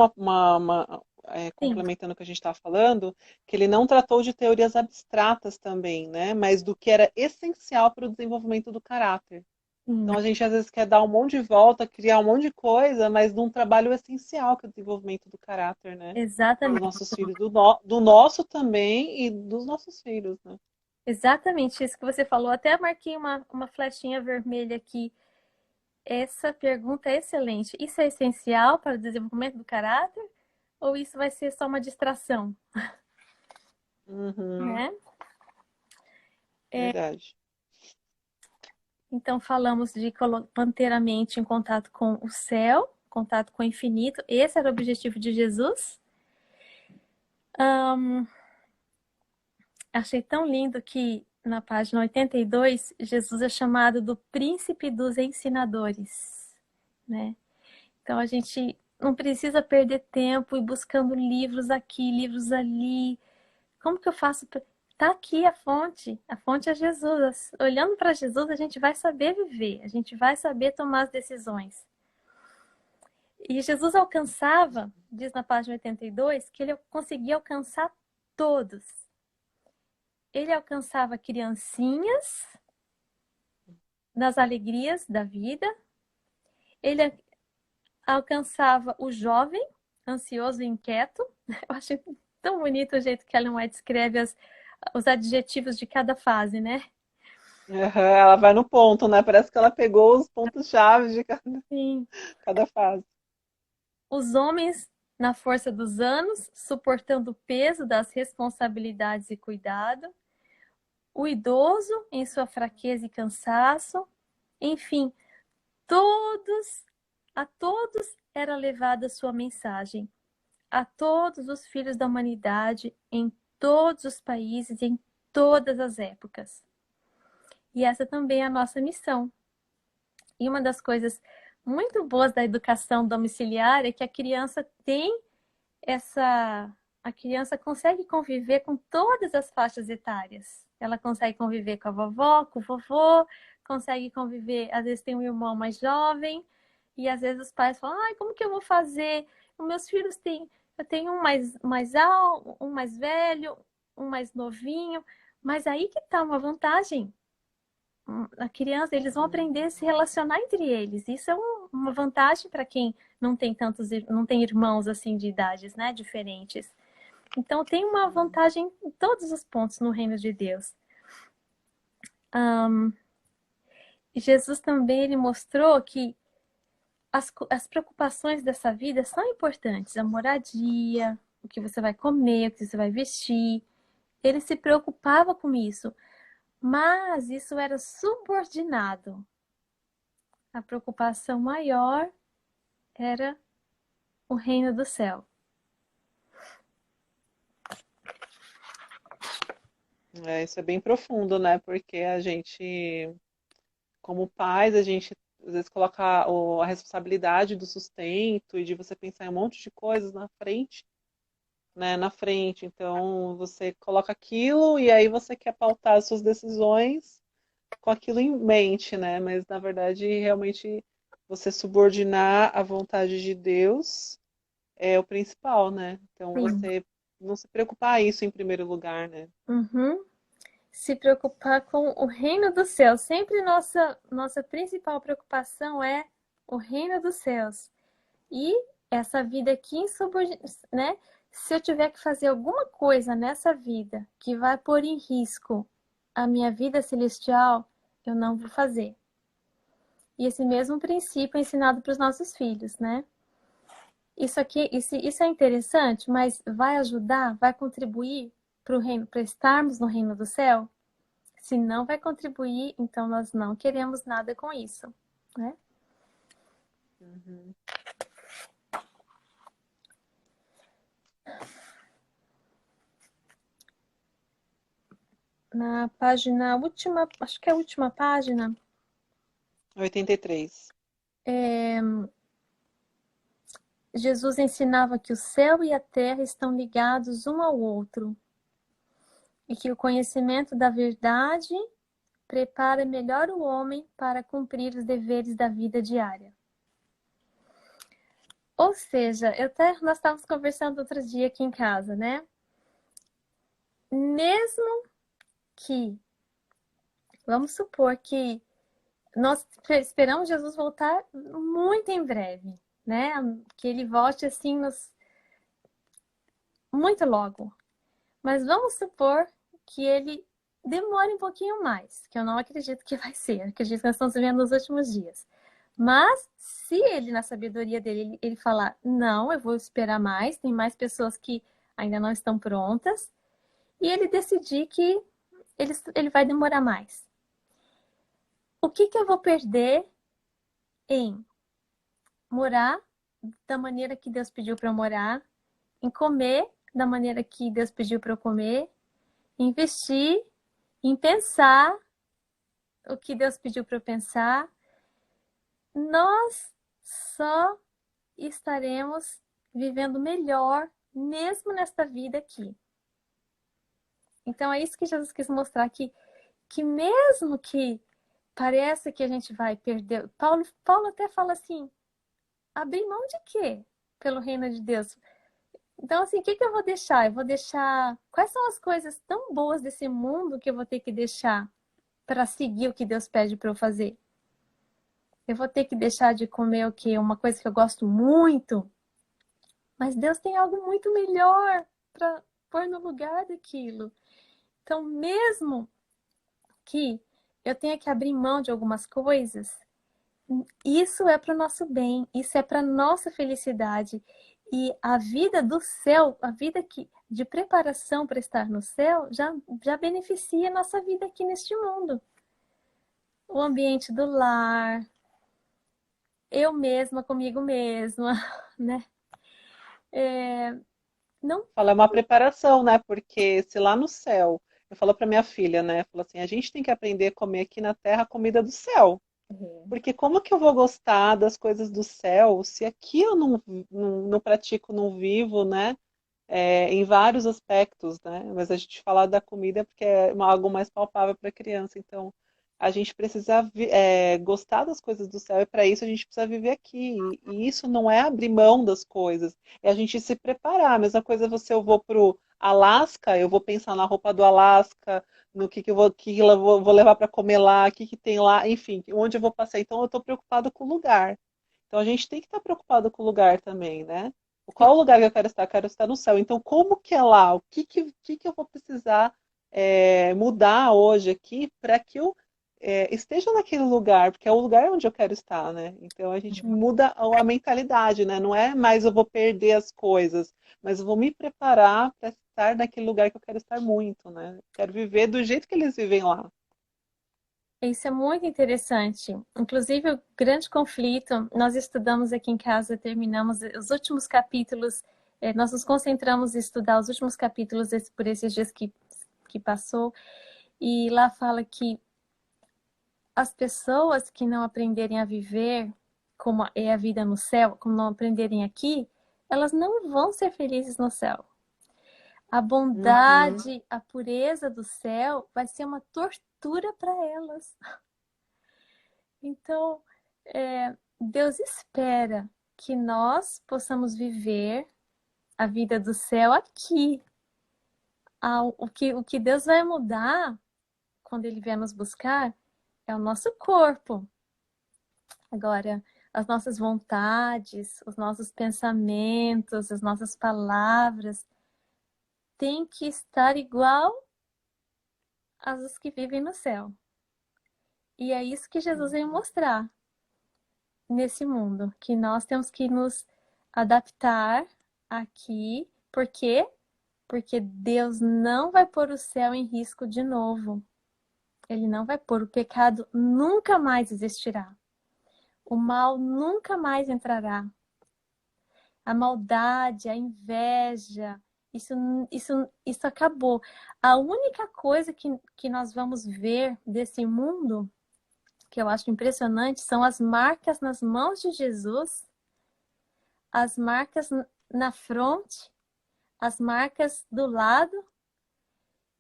sim, complementando o que a gente estava falando, que ele não tratou de teorias abstratas também, né? Mas do que era essencial para o desenvolvimento do caráter. sim, Então a gente às vezes quer dar um monte de volta, criar um monte de coisa, mas num trabalho essencial que é o desenvolvimento do caráter, né? Para os exatamente, nossos filhos, do nosso também e dos nossos filhos, né? exatamente isso que você falou. Até marquei uma flechinha vermelha aqui. Essa pergunta é excelente. Isso é essencial para o desenvolvimento do caráter? Ou isso vai ser só uma distração, Uhum, né? verdade. Então, falamos de manter a mente em contato com o céu, contato com o infinito. Esse era o objetivo de Jesus. Achei tão lindo que na página 82, Jesus é chamado do príncipe dos ensinadores, né? Então, a gente não precisa perder tempo e buscando livros aqui, livros ali. Como que eu faço? Tá aqui a fonte é Jesus. Olhando para Jesus, a gente vai saber viver, a gente vai saber tomar as decisões. E Jesus alcançava, diz na página 82, que ele conseguia alcançar todos. Ele alcançava criancinhas nas alegrias da vida, ele alcançava o jovem, ansioso e inquieto. Eu acho tão bonito o jeito que Ellen White escreve os adjetivos de cada fase, né? Aham, ela vai no ponto, né? Parece que ela pegou os pontos-chave de Sim. cada fase. Os homens na força dos anos, suportando o peso das responsabilidades e cuidado, o idoso em sua fraqueza e cansaço, enfim, todos, a todos era levada sua mensagem, a todos os filhos da humanidade, em todos os países, em todas as épocas. E essa também é a nossa missão. E uma das coisas muito boas da educação domiciliar é que a criança tem essa a criança consegue conviver com todas as faixas etárias. Ela consegue conviver com a vovó, com o vovô, consegue conviver, às vezes tem um irmão mais jovem, e às vezes os pais falam: "Ai, como que eu vou fazer? Os meus filhos têm, eu tenho um mais alto, um mais velho, um mais novinho". Mas aí que tá uma vantagem. A criança, eles vão aprender a se relacionar entre eles. Isso é uma vantagem para quem não tem não tem irmãos assim de idades, né, diferentes. Então tem uma vantagem em todos os pontos no reino de Deus. Jesus também ele mostrou que as preocupações dessa vida são importantes. A moradia, o que você vai comer, o que você vai vestir. Ele se preocupava com isso, mas isso era subordinado. A preocupação maior era o reino do céu. É, isso é bem profundo, né? Porque a gente, como pais, a gente às vezes coloca a responsabilidade do sustento e de você pensar em um monte de coisas na frente, né? Na frente. Então, você coloca aquilo e aí você quer pautar as suas decisões com aquilo em mente, né? Mas na verdade, realmente você subordinar a vontade de Deus é o principal, né? Então, Sim. você não se preocupar isso em primeiro lugar, né? Uhum. Se preocupar com o reino dos céus. Sempre nossa principal preocupação é o reino dos céus. E essa vida aqui em né? Se eu tiver que fazer alguma coisa nessa vida que vai pôr em risco a minha vida celestial, eu não vou fazer. E esse mesmo princípio é ensinado para os nossos filhos, né? Isso aqui, isso é interessante, mas vai ajudar, vai contribuir para o reino, para estarmos no reino do céu? Se não vai contribuir, então nós não queremos nada com isso, né? Uhum. na página última, acho que é a última página, 83. Jesus ensinava que o céu e a terra estão ligados um ao outro e que o conhecimento da verdade prepara melhor o homem para cumprir os deveres da vida diária. Ou seja, nós estávamos conversando outro dia aqui em casa, né? Mesmo que, vamos supor que nós esperamos Jesus voltar muito em breve, né? Que ele volte assim muito logo. Mas vamos supor que ele demore um pouquinho mais, que eu não acredito que vai ser. Eu acredito que nós estamos vivendo nos últimos dias. Mas se ele, na sabedoria dele, ele falar, não, eu vou esperar mais, tem mais pessoas que ainda não estão prontas, e ele decidir que ele vai demorar mais. O que eu vou perder em morar da maneira que Deus pediu para eu morar, em comer da maneira que Deus pediu para eu comer, investir, em pensar o que Deus pediu para eu pensar? Nós só estaremos vivendo melhor mesmo nesta vida aqui. Então é isso que Jesus quis mostrar, que mesmo que pareça que a gente vai perder... Paulo até fala assim, abrir mão de quê? Pelo reino de Deus. Então, assim, o que eu vou deixar? Eu vou deixar... Quais são as coisas tão boas desse mundo que eu vou ter que deixar para seguir o que Deus pede para eu fazer? Eu vou ter que deixar de comer o quê? Uma coisa que eu gosto muito, mas Deus tem algo muito melhor para pôr no lugar daquilo. Então, mesmo que eu tenha que abrir mão de algumas coisas, isso é para o nosso bem, isso é para a nossa felicidade. E a vida do céu, a vida de preparação para estar no céu, já beneficia a nossa vida aqui neste mundo. O ambiente do lar, eu mesma comigo mesma, né? Não. Fala, é uma preparação, né? Porque se lá no céu, eu falo para minha filha, né? Falo assim, a gente tem que aprender a comer aqui na terra a comida do céu. Porque como que eu vou gostar das coisas do céu se aqui eu não pratico, não vivo, né? Em vários aspectos, né? Mas a gente falar da comida porque é algo mais palpável para a criança. Então, a gente precisa gostar das coisas do céu e para isso a gente precisa viver aqui. E isso não é abrir mão das coisas, é a gente se preparar. A mesma coisa eu vou pro Alasca, eu vou pensar na roupa do Alasca, no que eu vou levar para comer lá, o que tem lá, enfim, onde eu vou passar. Então, eu estou preocupado com o lugar. Então, a gente tem que estar preocupado com o lugar também, né? Qual o lugar que eu quero estar? Eu quero estar no céu. Então, como que é lá? O que eu vou precisar mudar hoje aqui para que eu esteja naquele lugar? Porque é o lugar onde eu quero estar, né? Então, a gente muda a mentalidade, né? Não é mais eu vou perder as coisas, mas eu vou me preparar para estar naquele lugar que eu quero estar muito, né? Quero viver do jeito que eles vivem lá. Isso é muito interessante. Inclusive, o grande conflito, nós estudamos aqui em casa, terminamos os últimos capítulos, nós nos concentramos em estudar os últimos capítulos por esses dias que passou, e lá fala que as pessoas que não aprenderem a viver como é a vida no céu, como não aprenderem aqui, elas não vão ser felizes no céu. A Uhum. bondade, a pureza do céu vai ser uma tortura para elas. Então, Deus espera que nós possamos viver a vida do céu aqui. O que Deus vai mudar quando Ele vier nos buscar é o nosso corpo. Agora, as nossas vontades, os nossos pensamentos, as nossas palavras têm que estar igual às dos que vivem no céu. E é isso que Jesus veio mostrar nesse mundo, que nós temos que nos adaptar aqui. Por quê? Porque Deus não vai pôr o céu em risco de novo. Ele não vai pôr. O pecado nunca mais existirá. O mal nunca mais entrará. A maldade, a inveja, Isso, isso acabou. A única coisa que nós vamos ver desse mundo, que eu acho impressionante, são as marcas nas mãos de Jesus, as marcas na fronte, as marcas do lado.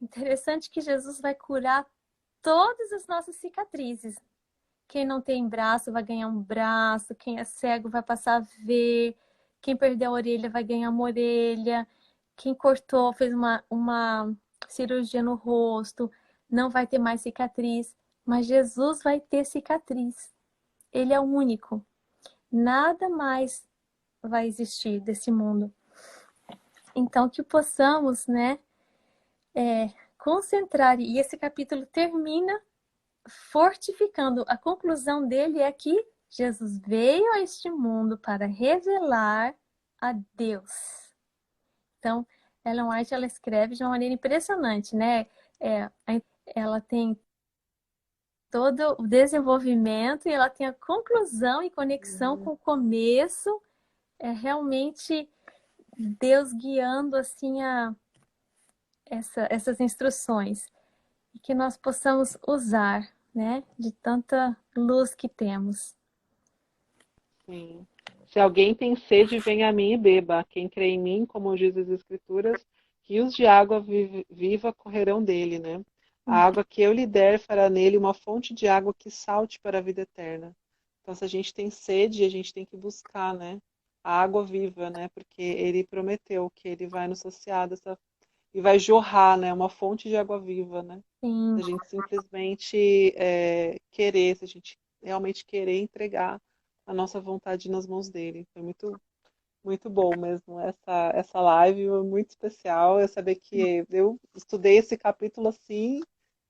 Interessante que Jesus vai curar todas as nossas cicatrizes. Quem não tem braço vai ganhar um braço, quem é cego vai passar a ver, quem perdeu a orelha vai ganhar uma orelha, quem cortou, fez uma cirurgia no rosto, não vai ter mais cicatriz, mas Jesus vai ter cicatriz. Ele é o único. Nada mais vai existir desse mundo. Então, que possamos, né, concentrar, e esse capítulo termina fortificando. A conclusão dele é que Jesus veio a este mundo para revelar a Deus. Então, Ellen White, ela escreve de uma maneira impressionante, né? Ela tem todo o desenvolvimento e ela tem a conclusão e conexão com o começo. É realmente Deus guiando assim essas instruções e que nós possamos usar, né, de tanta luz que temos. Sim. Se alguém tem sede, venha a mim e beba. Quem crê em mim, como diz as Escrituras, rios de água viva correrão dele, né? A água que eu lhe der fará nele uma fonte de água que salte para a vida eterna. Então, se a gente tem sede, a gente tem que buscar, né? A água viva, né? Porque ele prometeu que ele vai nos saciar dessa e vai jorrar, né? Uma fonte de água viva, né? Sim. Se a gente simplesmente querer, se a gente realmente querer entregar a nossa vontade nas mãos dele. Foi muito, muito bom mesmo essa live, muito especial. Eu saber que eu estudei esse capítulo assim,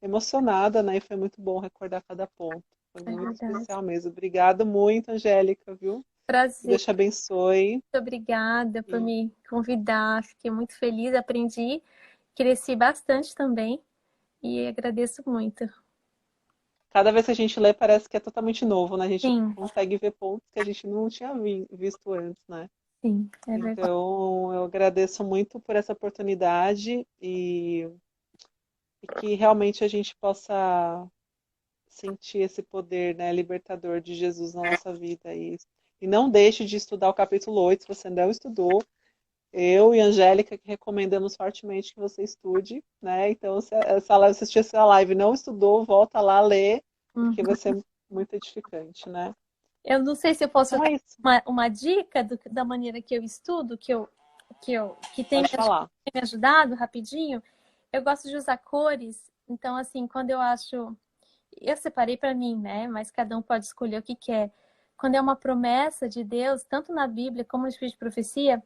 emocionada, né? E foi muito bom recordar cada ponto. Foi muito especial mesmo. Obrigada muito, Angélica, viu? Prazer. Deus te abençoe. Muito obrigada por me convidar. Fiquei muito feliz, aprendi, cresci bastante também e agradeço muito. Cada vez que a gente lê, parece que é totalmente novo, né? A gente Sim, consegue ver pontos que a gente não tinha visto antes, né? sim, é verdade. Então, eu agradeço muito por essa oportunidade e que realmente a gente possa sentir esse poder, né, libertador de Jesus na nossa vida. E não deixe de estudar o capítulo 8, se você não estudou. Eu e a Angélica que recomendamos fortemente que você estude, né? Então, se assistir essa live e não estudou, volta lá, lê, porque vai ser muito edificante, né? Eu não sei se eu posso Então dar é isso. uma dica da maneira que eu estudo, que tem Pode falar. me ajudado rapidinho. Eu gosto de usar cores, então assim, quando eu acho, eu separei para mim, né? Mas cada um pode escolher o que quer. Quando é uma promessa de Deus, tanto na Bíblia como no Espírito de Profecia,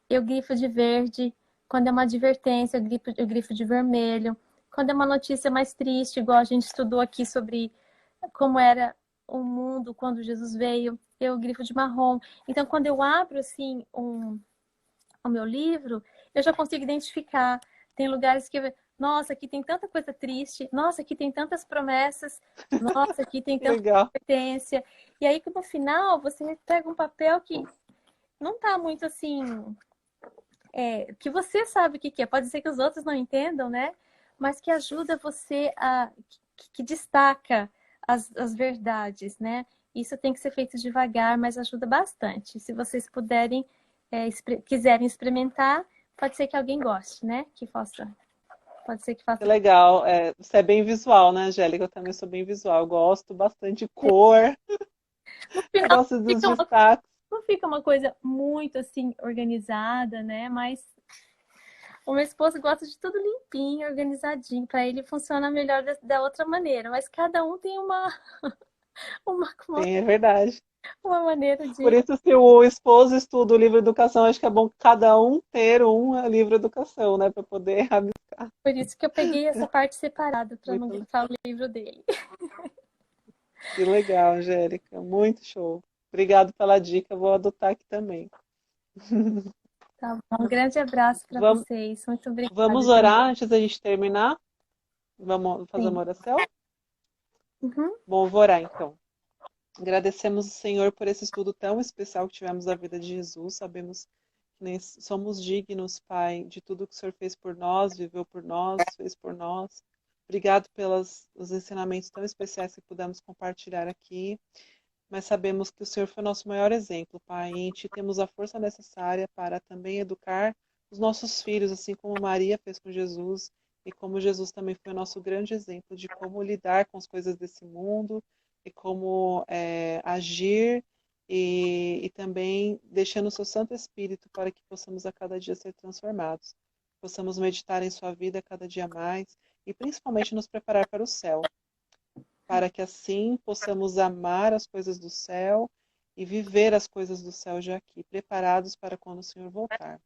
eu grifo de verde. Quando é uma advertência, eu grifo de vermelho. Quando é uma notícia mais triste, igual a gente estudou aqui sobre como era o mundo quando Jesus veio, eu grifo de marrom. Então, quando eu abro assim o meu livro, eu já consigo identificar. Tem lugares que nossa, aqui tem tanta coisa triste, nossa, aqui tem tantas promessas, nossa, aqui tem tanta Legal. competência. E aí que no final você pega um papel que não tá muito assim, que você sabe o que é. Pode ser que os outros não entendam, né? Mas que ajuda você que destaca as verdades, né? Isso tem que ser feito devagar, mas ajuda bastante. Se vocês puderem, quiserem experimentar, pode ser que alguém goste, né? Pode ser que Que faça. legal. Você é bem visual, né, Angélica? Eu também sou bem visual. Eu gosto bastante de cor. No Eu final, gosto dos destaques. não fica uma coisa muito assim organizada, né? Mas o meu esposo gosta de tudo limpinho, organizadinho. Para ele funciona melhor da outra maneira. Mas cada um tem uma, Sim, é verdade. uma maneira Por de. isso, se o esposo estuda o livro educação, acho que é bom cada um ter um livro educação, né? Para poder rabiscar. Por isso que eu peguei essa parte separada para não Muito gastar o livro dele. que legal, Angélica. Muito show. Obrigado pela dica. Vou adotar aqui também. Tá bom? Um grande abraço para Vamos, vocês. Muito vamos obrigada orar também. antes da gente terminar? Vamos fazer Sim. uma oração? Uhum. Bom, vou orar então. Agradecemos o Senhor por esse estudo tão especial que tivemos da vida de Jesus. Sabemos nem somos dignos, Pai, de tudo que o Senhor fez por nós, viveu por nós, fez por nós. Obrigado pelos os ensinamentos tão especiais que pudemos compartilhar aqui, mas sabemos que o Senhor foi o nosso maior exemplo, Pai, e em Ti temos a força necessária para também educar os nossos filhos, assim como Maria fez com Jesus, e como Jesus também foi o nosso grande exemplo de como lidar com as coisas desse mundo e como agir e também deixando o seu Santo Espírito para que possamos a cada dia ser transformados, possamos meditar em Sua vida a cada dia mais e principalmente nos preparar para o céu, para que assim possamos amar as coisas do céu e viver as coisas do céu já aqui, preparados para quando o Senhor voltar.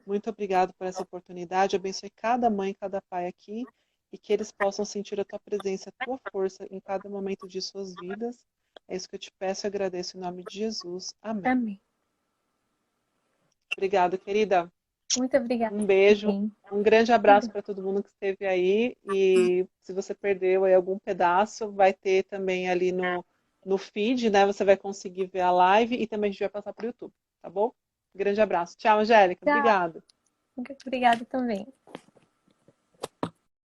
Muito obrigado por essa oportunidade. Abençoe cada mãe e cada pai aqui e que eles possam sentir a tua presença, a tua força em cada momento de suas vidas. É isso que eu te peço e agradeço em nome de Jesus. Amém. Amém. Obrigada, querida. Muito obrigada. Um beijo. Também. Um grande abraço para todo mundo que esteve aí. E se você perdeu aí algum pedaço, vai ter também ali no feed, né? Você vai conseguir ver a live e também a gente vai passar para o YouTube, tá bom? Um grande abraço. Tchau, Angélica. Tchau. Obrigada. Obrigada também.